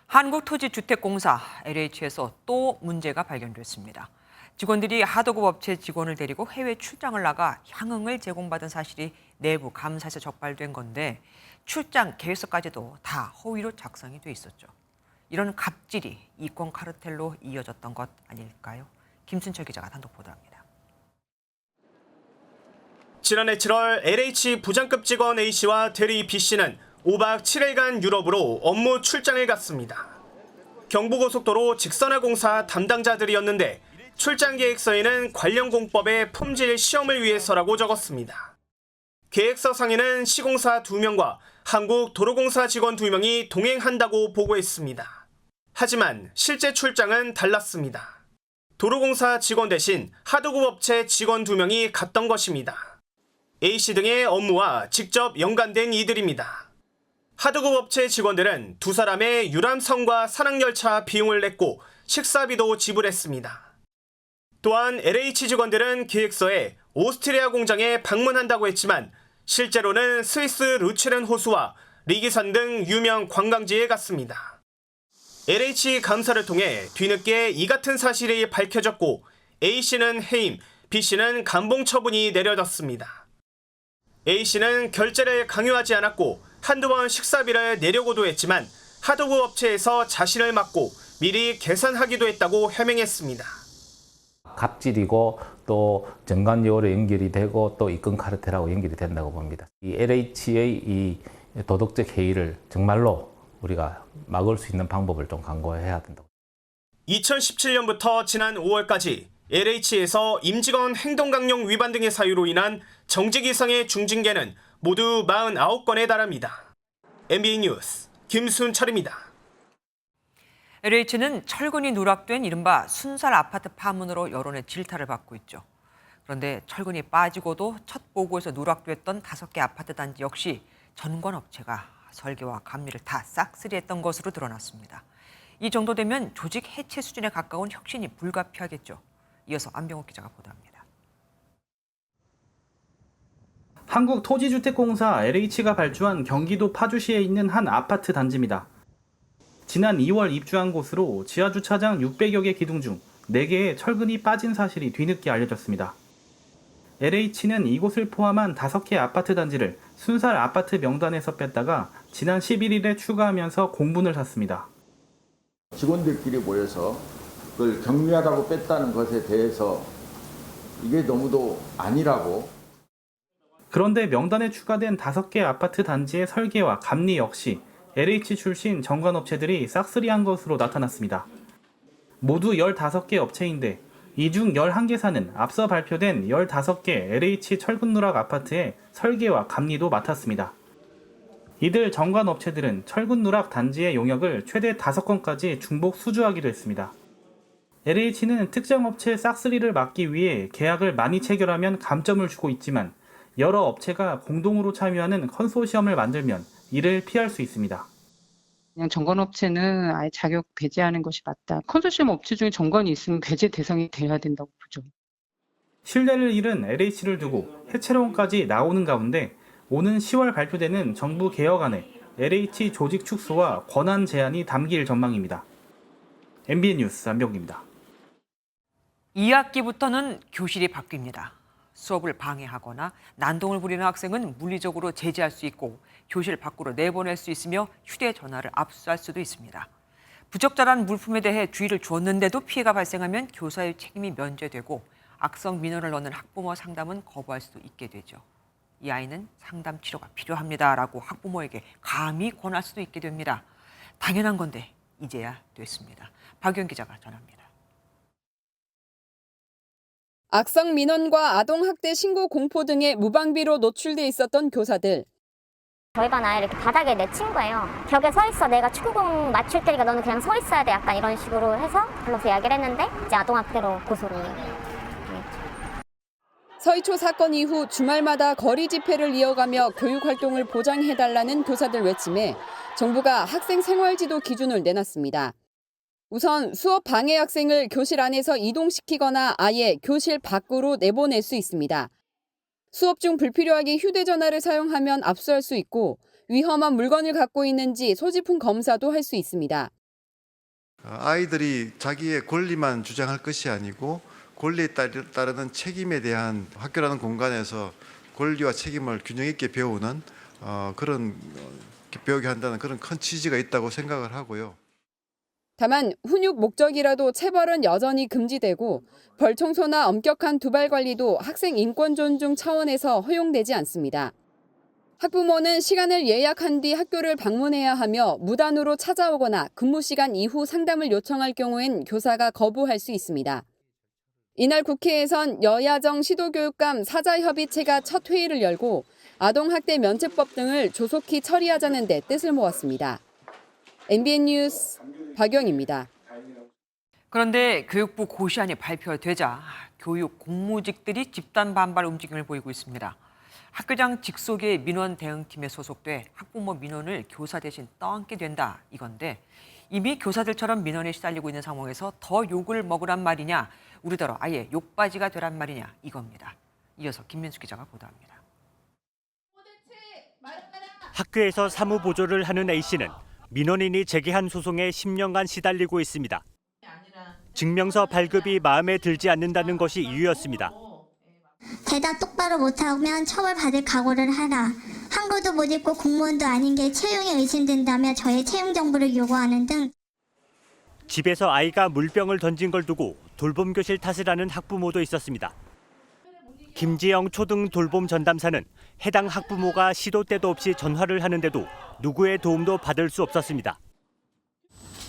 한국토지주택공사 LH에서 또 문제가 발견됐습니다. 직원들이 하도급 업체 직원을 데리고 해외 출장을 나가 향응을 제공받은 사실이 내부 감사에서 적발된 건데 출장 계획서까지도 다 허위로 작성이 돼 있었죠. 이런 갑질이 이권 카르텔로 이어졌던 것 아닐까요? 김순철 기자가 단독 보도합니다. 지난해 7월 LH 부장급 직원 A씨와 대리 B씨는 5박 7일간 유럽으로 업무 출장을 갔습니다. 경부고속도로 직선화공사 담당자들이었는데 출장 계획서에는 관련 공법의 품질 시험을 위해서라고 적었습니다. 계획서 상에는 시공사 2명과 한국도로공사 직원 2명이 동행한다고 보고했습니다. 하지만 실제 출장은 달랐습니다. 도로공사 직원 대신 하도급 업체 직원 2명이 갔던 것입니다. A씨 등의 업무와 직접 연관된 이들입니다. 하도급 업체 직원들은 두 사람의 유람선과 산악열차 비용을 냈고 식사비도 지불했습니다. 또한 LH 직원들은 계획서에 오스트리아 공장에 방문한다고 했지만 실제로는 스위스 루체른 호수와 리기산 등 유명 관광지에 갔습니다. LH 감사를 통해 뒤늦게 이 같은 사실이 밝혀졌고 A씨는 해임, B씨는 감봉 처분이 내려졌습니다. A씨는 결제를 강요하지 않았고 한두 번 식사비를 내려고도 했지만 하도급 업체에서 자신을 막고 미리 계산하기도 했다고 해명했습니다. 갑질이고 또 정관료로 연결이 되고 또 입금 카르텔하고 연결이 된다고 봅니다. 이 LH의 이 도덕적 해이를 정말로 우리가 막을 수 있는 방법을 좀 강구해야 된다고. 2017년부터 지난 5월까지 LH에서 임직원 행동강령 위반 등의 사유로 인한 정직 이상의 중징계는 모두 49건에 달합니다. MBN 뉴스 김순철입니다. LH는 철근이 누락된 이른바 순살 아파트 파문으로 여론의 질타를 받고 있죠. 그런데 철근이 빠지고도 첫 보고에서 누락됐던 5개 아파트 단지 역시 전관업체가 설계와 감리를 다 싹쓸이했던 것으로 드러났습니다. 이 정도 되면 조직 해체 수준에 가까운 혁신이 불가피하겠죠. 이어서 안병욱 기자가 보도합니다. 한국토지주택공사 LH가 발주한 경기도 파주시에 있는 한 아파트 단지입니다. 지난 2월 입주한 곳으로 지하주차장 600여 개 기둥 중 4개의 철근이 빠진 사실이 뒤늦게 알려졌습니다. LH는 이곳을 포함한 5개 아파트 단지를 순살 아파트 명단에서 뺐다가 지난 11일에 추가하면서 공분을 샀습니다. 직원들끼리 모여서 그걸 경미하다고 뺐다는 것에 대해서 이게 너무도 아니라고. 그런데 명단에 추가된 5개 아파트 단지의 설계와 감리 역시 LH 출신 정관업체들이 싹쓸이한 것으로 나타났습니다. 모두 15개 업체인데 이 중 11개사는 앞서 발표된 15개 LH 철근누락 아파트의 설계와 감리도 맡았습니다. 이들 정관업체들은 철근누락 단지의 용역을 최대 5건까지 중복 수주하기도 했습니다. LH는 특정 업체의 싹쓸이를 막기 위해 계약을 많이 체결하면 감점을 주고 있지만 여러 업체가 공동으로 참여하는 컨소시엄을 만들면 이를 피할 수 있습니다. 그냥 정관업체는 아예 자격 배제하는 것이 맞다. 컨소시엄 업체 중에 정관이 있으면 배제 대상이 돼야 된다고 보죠. 신뢰를 잃은 LH를 두고 해체론까지 나오는 가운데 오는 10월 발표되는 정부 개혁안에 LH 조직 축소와 권한 제한이 담길 전망입니다. MBN 뉴스 안병기입니다. 2학기부터는 교실이 바뀝니다. 수업을 방해하거나 난동을 부리는 학생은 물리적으로 제지할 수 있고 교실 밖으로 내보낼 수 있으며 휴대전화를 압수할 수도 있습니다. 부적절한 물품에 대해 주의를 주었는데도 피해가 발생하면 교사의 책임이 면제되고 악성 민원을 넣는 학부모 상담은 거부할 수도 있게 되죠. 이 아이는 상담 치료가 필요합니다라고 학부모에게 감히 권할 수도 있게 됩니다. 당연한 건데 이제야 됐습니다. 박연 기자가 전합니다. 악성 민원과 아동학대 신고 공포 등의 무방비로 노출돼 있었던 교사들. 저희 반 아이 이렇게 바닥에 내친 거예요. 벽에 서 있어. 내가 축구공 맞출 테니까 너는 그냥 서 있어야 돼. 약간 이런 식으로 해서 불러서 이야기를 했는데 이제 아동학대로 고소를. 서희초 사건 이후 주말마다 거리 집회를 이어가며 교육 활동을 보장해달라는 교사들 외침에 정부가 학생 생활지도 기준을 내놨습니다. 우선 수업 방해 학생을 교실 안에서 이동시키거나 아예 교실 밖으로 내보낼 수 있습니다. 수업 중 불필요하게 휴대전화를 사용하면 압수할 수 있고 위험한 물건을 갖고 있는지 소지품 검사도 할 수 있습니다. 아이들이 자기의 권리만 주장할 것이 아니고 권리에 따르는 책임에 대한 학교라는 공간에서 권리와 책임을 균형 있게 배우는 그런 배우게 한다는 그런 큰 취지가 있다고 생각을 하고요. 다만 훈육 목적이라도 체벌은 여전히 금지되고 벌 청소나 엄격한 두발 관리도 학생 인권 존중 차원에서 허용되지 않습니다. 학부모는 시간을 예약한 뒤 학교를 방문해야 하며 무단으로 찾아오거나 근무 시간 이후 상담을 요청할 경우엔 교사가 거부할 수 있습니다. 이날 국회에선 여야정 시도교육감 사자협의체가 첫 회의를 열고 아동학대 면책법 등을 조속히 처리하자는 데 뜻을 모았습니다. MBN 뉴스 박영입니다. 그런데 교육부 고시안이 발표되자 교육 공무직들이 집단 반발 움직임을 보이고 있습니다. 학교장 직속의 민원 대응팀에 소속돼 학부모 민원을 교사 대신 떠안게 된다 이건데 이미 교사들처럼 민원에 시달리고 있는 상황에서 더 욕을 먹으란 말이냐 우리더러 아예 욕바지가 되란 말이냐 이겁니다. 이어서 김민수 기자가 보도합니다. 학교에서 사무보조를 하는 A씨는 민원인이 제기한 소송에 10년간 시달리고 있습니다. 증명서 발급이 마음에 들지 않는다는 것이 이유였습니다. 대답 똑바로 못하면 처벌받을 각오를 하라. 한글도 못 읽고 공무원도 아닌 게 채용에 의심된다며 저의 채용 정보를 요구하는 등. 집에서 아이가 물병을 던진 걸 두고 돌봄교실 탓을 하는 학부모도 있었습니다. 김지영 초등 돌봄 전담사는 해당 학부모가 시도 때도 없이 전화를 하는데도 누구의 도움도 받을 수 없었습니다.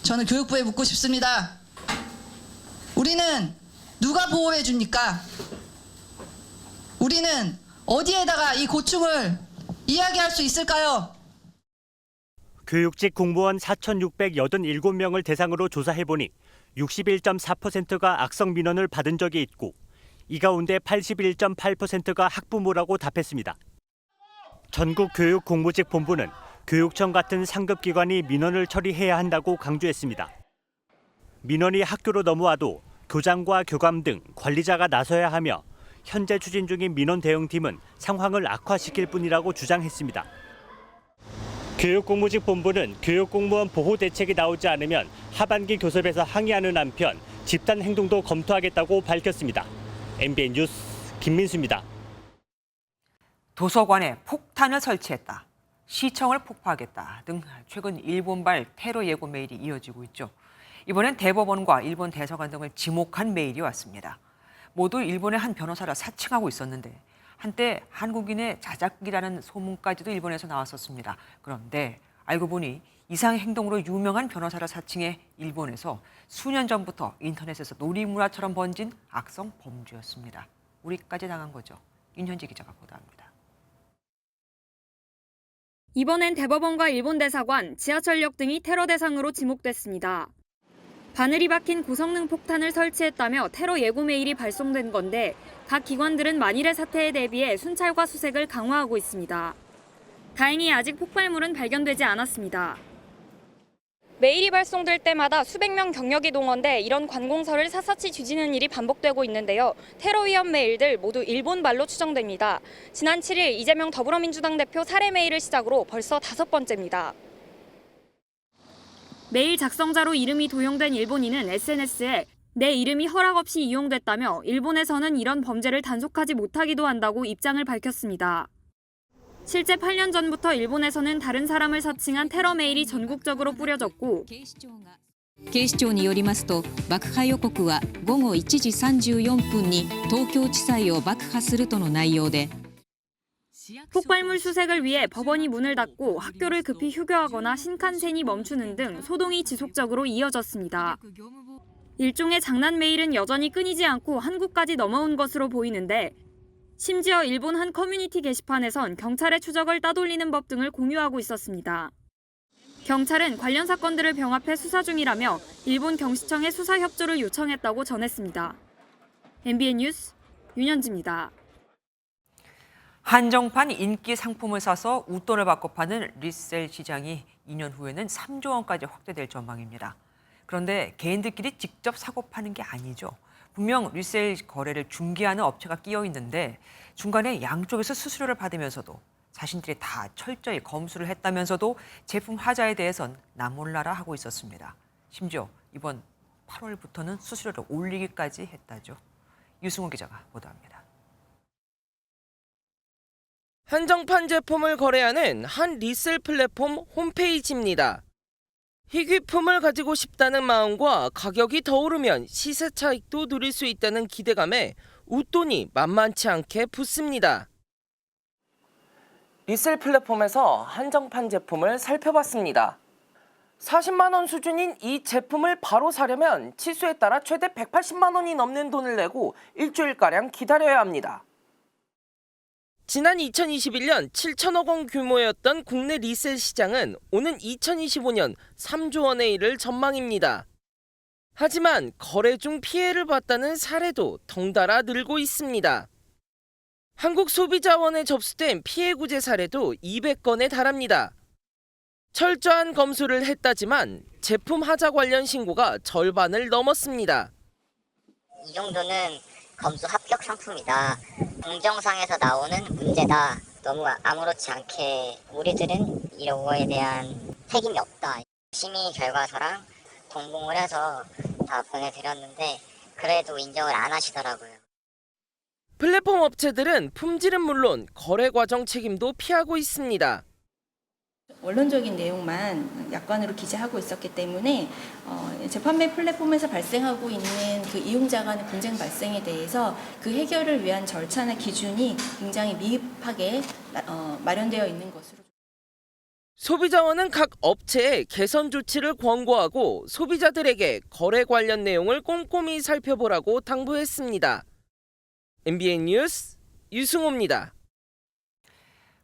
저는 교육부에 묻고 싶습니다. 우리는 누가 보호해 줍니까? 우리는 어디에다가 이 고충을 이야기할 수 있을까요? 교육직 공무원 4,687명을 대상으로 조사해보니 61.4%가 악성 민원을 받은 적이 있고 이 가운데 81.8%가 학부모라고 답했습니다. 전국 교육공무직 본부는 교육청 같은 상급기관이 민원을 처리해야 한다고 강조했습니다. 민원이 학교로 넘어와도 교장과 교감 등 관리자가 나서야 하며 현재 추진 중인 민원 대응팀은 상황을 악화시킬 뿐이라고 주장했습니다. 교육공무직 본부는 교육공무원 보호 대책이 나오지 않으면 하반기 교섭에서 항의하는 한편 집단 행동도 검토하겠다고 밝혔습니다. MBN 뉴스 김민수입니다. 도서관에 폭탄을 설치했다, 시청을 폭파하겠다 등 최근 일본발 테러 예고 메일이 이어지고 있죠. 이번엔 대법원과 일본 대사관 등을 지목한 메일이 왔습니다. 모두 일본의 한 변호사를 사칭하고 있었는데 한때 한국인의 자작극이라는 소문까지도 일본에서 나왔었습니다. 그런데 알고 보니 이상의 행동으로 유명한 변호사를 사칭해 일본에서 수년 전부터 인터넷에서 놀이문화처럼 번진 악성 범죄였습니다. 우리까지 당한 거죠. 윤현지 기자가 보도합니다. 이번엔 대법원과 일본 대사관, 지하철역 등이 테러 대상으로 지목됐습니다. 바늘이 박힌 고성능 폭탄을 설치했다며 테러 예고 메일이 발송된 건데 각 기관들은 만일의 사태에 대비해 순찰과 수색을 강화하고 있습니다. 다행히 아직 폭발물은 발견되지 않았습니다. 메일이 발송될 때마다 수백 명 경력이 동원돼 이런 관공서를 샅샅이 뒤지는 일이 반복되고 있는데요. 테러 위험 메일들 모두 일본발로 추정됩니다. 지난 7일 이재명 더불어민주당 대표 살해 메일을 시작으로 벌써 5번째입니다. 메일 작성자로 이름이 도용된 일본인은 SNS에 내 이름이 허락 없이 이용됐다며 일본에서는 이런 범죄를 단속하지 못하기도 한다고 입장을 밝혔습니다. 실제 8년 전부터 일본에서는 다른 사람을 사칭한 테러 메일이 전국적으로 뿌려졌고 警視庁によりますと爆破予告は午後1時34分に東京地裁を爆破するとの内容で 폭발물 수색을 위해 법원이 문을 닫고 학교를 급히 휴교하거나 신칸센이 멈추는 등 소동이 지속적으로 이어졌습니다. 일종의 장난 메일은 여전히 끊이지 않고 한국까지 넘어온 것으로 보이는데 심지어 일본 한 커뮤니티 게시판에선 경찰의 추적을 따돌리는 법 등을 공유하고 있었습니다. 경찰은 관련 사건들을 병합해 수사 중이라며 일본 경시청에 수사 협조를 요청했다고 전했습니다. MBN 뉴스 윤현지입니다. 한정판 인기 상품을 사서 웃돈을 받고 파는 리셀 시장이 2년 후에는 3조 원까지 확대될 전망입니다. 그런데 개인들끼리 직접 사고 파는 게 아니죠. 분명 리셀 거래를 중개하는 업체가 끼어 있는데 중간에 양쪽에서 수수료를 받으면서도 자신들이 다 철저히 검수를 했다면서도 제품 하자에 대해선 나 몰라라 하고 있었습니다. 심지어 이번 8월부터는 수수료를 올리기까지 했다죠. 유승호 기자가 보도합니다. 한정판 제품을 거래하는 한 리셀 플랫폼 홈페이지입니다. 희귀품을 가지고 싶다는 마음과 가격이 더 오르면 시세 차익도 누릴 수 있다는 기대감에 웃돈이 만만치 않게 붙습니다. 리셀 플랫폼에서 한정판 제품을 살펴봤습니다. 40만 원 수준인 이 제품을 바로 사려면 치수에 따라 최대 180만 원이 넘는 돈을 내고 일주일가량 기다려야 합니다. 지난 2021년 7천억 원 규모였던 국내 리셀 시장은 오는 2025년 3조 원에 이를 전망입니다. 하지만 거래 중 피해를 봤다는 사례도 덩달아 늘고 있습니다. 한국소비자원에 접수된 피해 구제 사례도 200건에 달합니다. 철저한 검수를 했다지만 제품 하자 관련 신고가 절반을 넘었습니다. 이 정도는 검수 합격 상품이다. 공정상에서 나오는 문제다. 너무 아무렇지 않게 우리들은 이런 거에 대한 책임이 없다. 심의 결과서랑 동봉을 해서 다 보내드렸는데 그래도 인정을 안 하시더라고요. 플랫폼 업체들은 품질은 물론 거래 과정 책임도 피하고 있습니다. 원론적인 내용만 약관으로 기재하고 있었기 때문에 재판매 플랫폼에서 발생하고 있는 그 이용자 간의 분쟁 발생에 대해서 그 해결을 위한 절차나 기준이 굉장히 미흡하게 마련되어 있는 것으로. 소비자원은 각 업체에 개선 조치를 권고하고 소비자들에게 거래 관련 내용을 꼼꼼히 살펴보라고 당부했습니다. MBN 뉴스 유승호입니다.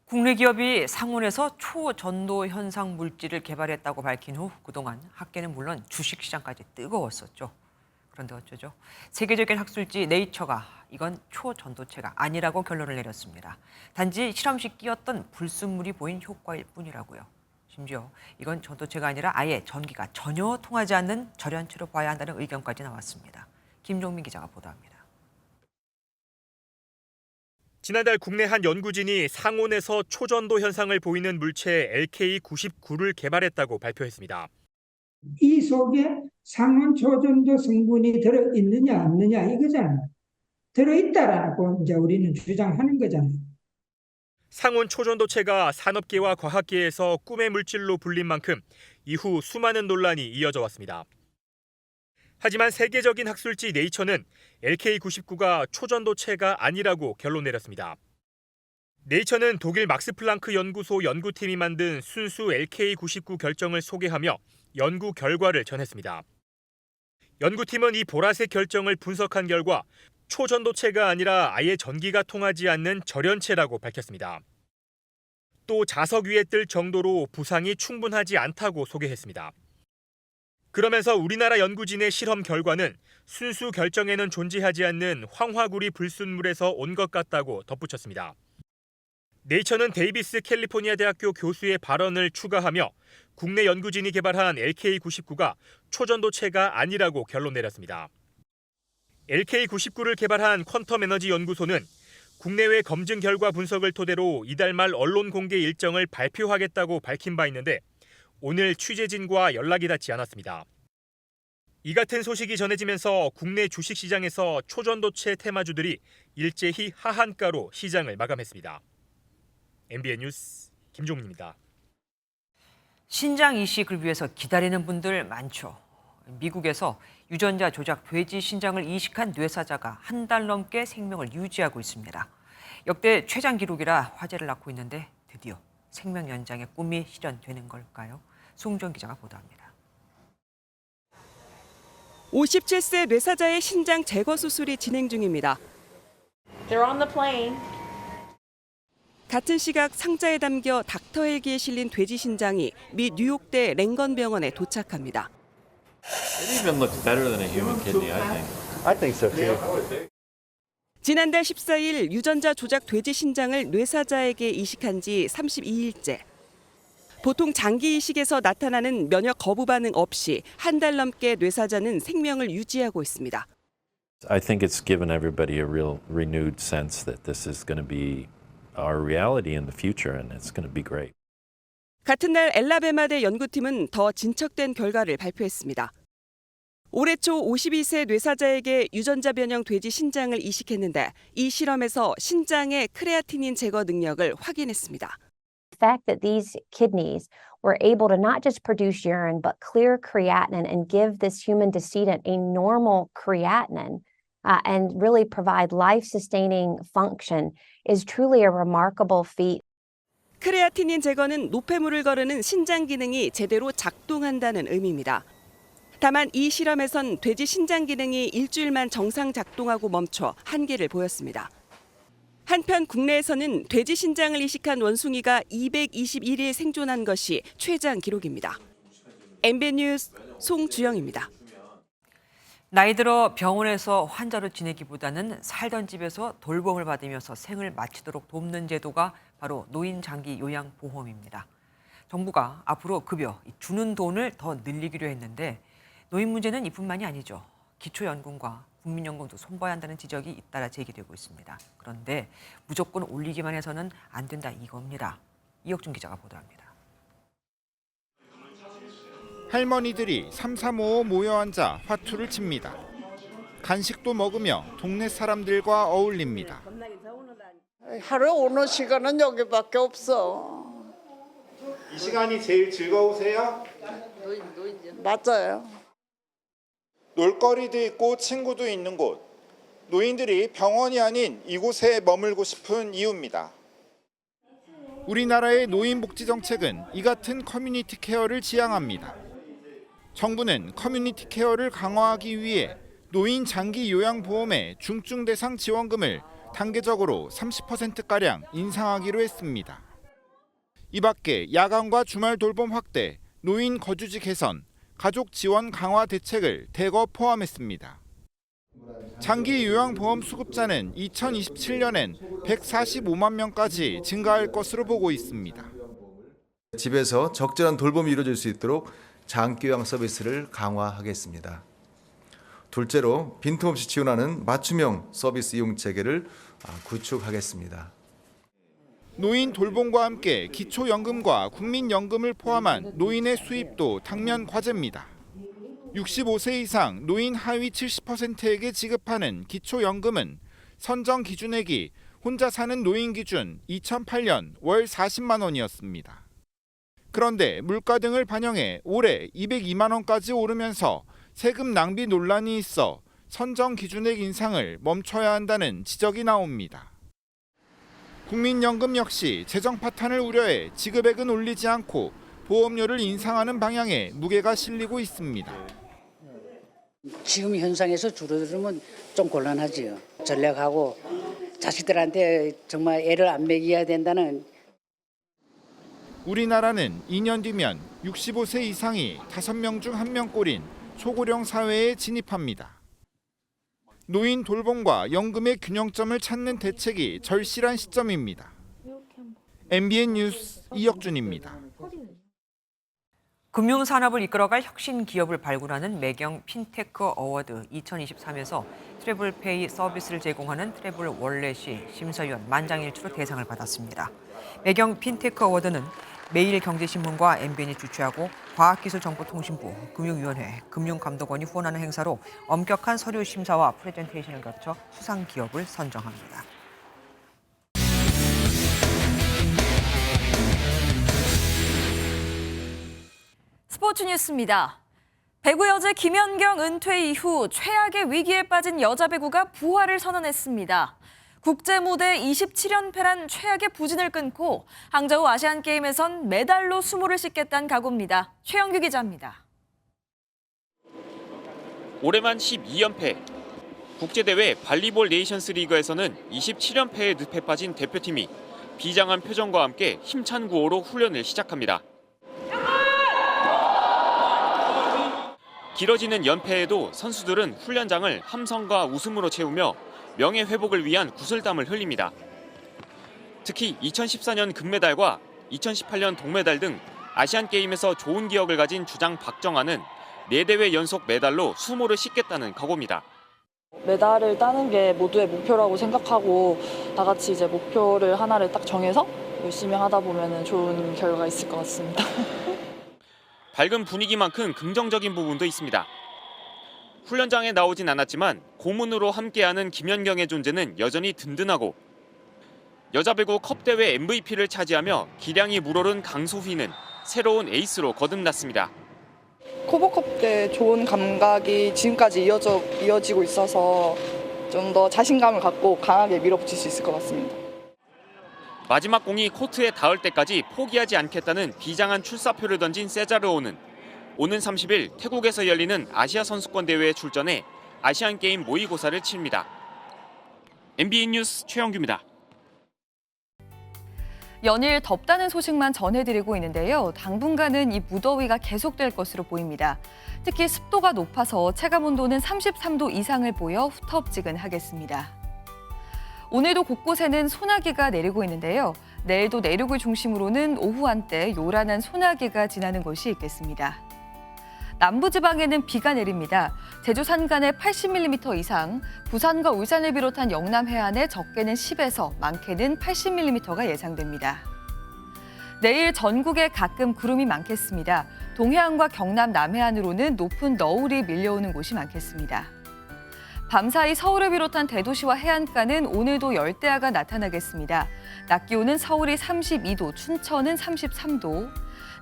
국내 기업이 상온에서 초전도 현상 물질을 개발했다고 밝힌 후 그동안 학계는 물론 주식시장까지 뜨거웠었죠. 그런데 어쩌죠? 세계적인 학술지 네이처가 이건 초전도체가 아니라고 결론을 내렸습니다. 단지 실험실 끼었던 불순물이 보인 효과일 뿐이라고요. 심지어 이건 전도체가 아니라 아예 전기가 전혀 통하지 않는 절연체로 봐야 한다는 의견까지 나왔습니다. 김종민 기자가 보도합니다. 지난달 국내 한 연구진이 상온에서 초전도 현상을 보이는 물체 LK99를 개발했다고 발표했습니다. 이 속에 상온 초전도 성분이 들어있느냐 없느냐 이거잖아요. 들어있다라고 이제 우리는 주장하는 거잖아요. 상온 초전도체가 산업계와 과학계에서 꿈의 물질로 불린 만큼 이후 수많은 논란이 이어져 왔습니다. 하지만 세계적인 학술지 네이처는 LK99가 초전도체가 아니라고 결론 내렸습니다. 네이처는 독일 막스 플랑크 연구소 연구팀이 만든 순수 LK99 결정을 소개하며 연구 결과를 전했습니다. 연구팀은 이 보라색 결정을 분석한 결과 초전도체가 아니라 아예 전기가 통하지 않는 절연체라고 밝혔습니다. 또 자석 위에 뜰 정도로 부상이 충분하지 않다고 소개했습니다. 그러면서 우리나라 연구진의 실험 결과는 순수 결정에는 존재하지 않는 황화구리 불순물에서 온 것 같다고 덧붙였습니다. 네이처는 데이비스 캘리포니아 대학교 교수의 발언을 추가하며 국내 연구진이 개발한 LK99가 초전도체가 아니라고 결론 내렸습니다. LK99를 개발한 퀀텀 에너지 연구소는 국내외 검증 결과 분석을 토대로 이달 말 언론 공개 일정을 발표하겠다고 밝힌 바 있는데 오늘 취재진과 연락이 닿지 않았습니다. 이 같은 소식이 전해지면서 국내 주식시장에서 초전도체 테마주들이 일제히 하한가로 시장을 마감했습니다. MBN 뉴스 김종민입니다. 신장 이식을 위해서 기다리는 분들 많죠. 미국에서 유전자 조작 돼지 신장을 이식한 뇌사자가 한 달 넘게 생명을 유지하고 있습니다. 역대 최장 기록이라 화제를 낳고 있는데 드디어 생명 연장의 꿈이 실현되는 걸까요? 송정 기자가 보도합니다. 57세 뇌사자의 신장 제거 수술이 진행 중입니다. They're on the plane. 같은 시각 상자에 담겨 닥터 헬기에 실린 돼지 신장이 미 뉴욕대 랭건 병원에 도착합니다. It even looks better than a human kidney, I think so too. 지난달 14일 유전자 조작 돼지 신장을 뇌사자에게 이식한 지 32일째. 보통 장기 이식에서 나타나는 면역 거부 반응 없이 한 달 넘게 뇌사자는 생명을 유지하고 있습니다. I think it's given everybody a real renewed sense that this is going to be our reality in the future and it's going to be great. 같은 날 엘라베마대 연구팀은 더 진척된 결과를 발표했습니다. 올해 초 52세 뇌사자에게 유전자 변형 돼지 신장을 이식했는데 이 실험에서 신장의 크레아티닌 제거 능력을 확인했습니다. The fact that these kidneys were able to not just produce urine but clear creatinine and give this human decedent a normal creatinine and really provide life-sustaining function is truly a remarkable feat. 크레아티닌 제거는 노폐물을 거르는 신장 기능이 제대로 작동한다는 의미입니다. 다만 이 실험에선 돼지 신장 기능이 일주일만 정상 작동하고 멈춰 한계를 보였습니다. 한편 국내에서는 돼지 신장을 이식한 원숭이가 221일 생존한 것이 최장 기록입니다. MBN 뉴스 송주영입니다. 나이 들어 병원에서 환자로 지내기보다는 살던 집에서 돌봄을 받으면서 생을 마치도록 돕는 제도가 바로 노인 장기 요양 보험입니다. 정부가 앞으로 급여 주는 돈을 더 늘리기로 했는데 노인 문제는 이뿐만이 아니죠. 기초연금과 국민연금도 손봐야 한다는 지적이 잇따라 제기되고 있습니다. 그런데 무조건 올리기만 해서는 안 된다 이겁니다. 이혁준 기자가 보도합니다. 할머니들이 335 모여 앉아 화투를 칩니다. 간식도 먹으며 동네 사람들과 어울립니다. 하루 오는 시간은 여기밖에 없어. 이 시간이 제일 즐거우세요? 맞아요. 놀거리도 있고 친구도 있는 곳. 노인들이 병원이 아닌 이곳에 머물고 싶은 이유입니다. 우리나라의 노인복지 정책은 이 같은 커뮤니티 케어를 지향합니다. 정부는 커뮤니티 케어를 강화하기 위해 노인 장기 요양보험의 중증 대상 지원금을 단계적으로 30%가량 인상하기로 했습니다. 이 밖에 야간과 주말 돌봄 확대, 노인 거주지 개선, 가족 지원 강화 대책을 대거 포함했습니다. 장기 요양보험 수급자는 2027년엔 145만 명까지 증가할 것으로 보고 있습니다. 집에서 적절한 돌봄이 이루어질 수 있도록 장기요양 서비스를 강화하겠습니다. 둘째로 빈틈없이 지원하는 맞춤형 서비스 이용 체계를 구축하겠습니다. 노인 돌봄과 함께 기초연금과 국민연금을 포함한 노인의 수입도 당면 과제입니다. 65세 이상 노인 하위 70%에게 지급하는 기초연금은 선정 기준액이 혼자 사는 노인 기준 2008년 월 40만 원이었습니다. 그런데 물가 등을 반영해 올해 202만 원까지 오르면서 세금 낭비 논란이 있어 선정 기준액 인상을 멈춰야 한다는 지적이 나옵니다. 국민연금 역시 재정 파탄을 우려해 지급액은 올리지 않고 보험료를 인상하는 방향에 무게가 실리고 있습니다. 지금 현상에서 줄어들면 좀 곤란하지요. 전략하고 자식들한테 정말 애를 안 먹여야 된다는. 우리나라는 2년 뒤면 65세 이상이 5명 중 1명꼴인 초고령 사회에 진입합니다. 노인 돌봄과 연금의 균형점을 찾는 대책이 절실한 시점입니다. MBN 뉴스 이혁준입니다. 금융산업을 이끌어갈 혁신 기업을 발굴하는 매경 핀테크 어워드 2023에서 트래블페이 서비스를 제공하는 트래블월렛이 심사위원 만장일치로 대상을 받았습니다. 매경 핀테크 어워드는 매일경제신문과 MBN이 주최하고 과학기술정보통신부, 금융위원회, 금융감독원이 후원하는 행사로 엄격한 서류 심사와 프레젠테이션을 거쳐 수상 기업을 선정합니다. 스포츠 뉴스입니다. 배구 여제 김연경 은퇴 이후 최악의 위기에 빠진 여자 배구가 부활을 선언했습니다. 국제 무대 27연패란 최악의 부진을 끊고 항저우 아시안게임에선 메달로 수모를 씻겠다는 각오입니다. 최영규 기자입니다. 올해만 12연패. 국제대회 발리볼 네이션스 리그에서는 27연패의 늪에 빠진 대표팀이 비장한 표정과 함께 힘찬 구호로 훈련을 시작합니다. 길어지는 연패에도 선수들은 훈련장을 함성과 웃음으로 채우며 명예회복을 위한 구슬땀을 흘립니다. 특히 2014년 금메달과 2018년 동메달 등 아시안게임에서 좋은 기억을 가진 주장 박정아는 4대회 연속 메달로 수모를 씻겠다는 각오입니다. 메달을 따는 게 모두의 목표라고 생각하고 다 같이 이제 목표를 하나를 딱 정해서 열심히 하다 보면 좋은 결과가 있을 것 같습니다. 밝은 분위기만큼 긍정적인 부분도 있습니다. 훈련장에 나오진 않았지만 고문으로 함께하는 김연경의 존재는 여전히 든든하고 여자 배구 컵대회 MVP를 차지하며 기량이 물오른 강소희는 새로운 에이스로 거듭났습니다. 코보컵 때 좋은 감각이 지금까지 이어지고 있어서 좀 더 자신감을 갖고 강하게 밀어붙일 수 있을 것 같습니다. 마지막 공이 코트에 닿을 때까지 포기하지 않겠다는 비장한 출사표를 던진 세자르오는 오는 30일 태국에서 열리는 아시아 선수권 대회에 출전해 아시안게임 모의고사를 치릅니다. MBN 뉴스 최영규입니다. 연일 덥다는 소식만 전해드리고 있는데요. 당분간은 이 무더위가 계속될 것으로 보입니다. 특히 습도가 높아서 체감온도는 33도 이상을 보여 후텁지근하겠습니다. 오늘도 곳곳에는 소나기가 내리고 있는데요. 내일도 내륙을 중심으로는 오후 한때 요란한 소나기가 지나는 곳이 있겠습니다. 남부지방에는 비가 내립니다. 제주 산간에 80mm 이상, 부산과 울산을 비롯한 영남 해안에 적게는 10에서 많게는 80mm가 예상됩니다. 내일 전국에 가끔 구름이 많겠습니다. 동해안과 경남 남해안으로는 높은 너울이 밀려오는 곳이 많겠습니다. 밤사이 서울을 비롯한 대도시와 해안가는 오늘도 열대야가 나타나겠습니다. 낮 기온은 서울이 32도, 춘천은 33도,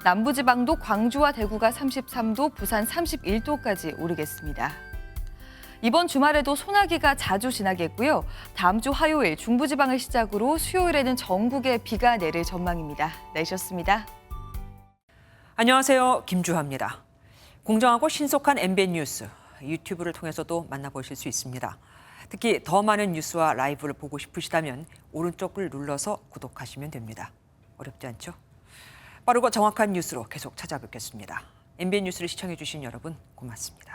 남부지방도 광주와 대구가 33도, 부산 31도까지 오르겠습니다. 이번 주말에도 소나기가 자주 지나겠고요. 다음 주 화요일 중부지방을 시작으로 수요일에는 전국에 비가 내릴 전망입니다. 내셨습니다. 안녕하세요. 김주하입니다. 공정하고 신속한 MBN 뉴스. 유튜브를 통해서도 만나보실 수 있습니다. 특히 더 많은 뉴스와 라이브를 보고 싶으시다면 오른쪽을 눌러서 구독하시면 됩니다. 어렵지 않죠? 빠르고 정확한 뉴스로 계속 찾아뵙겠습니다. MBN 뉴스를 시청해 주신 여러분 고맙습니다.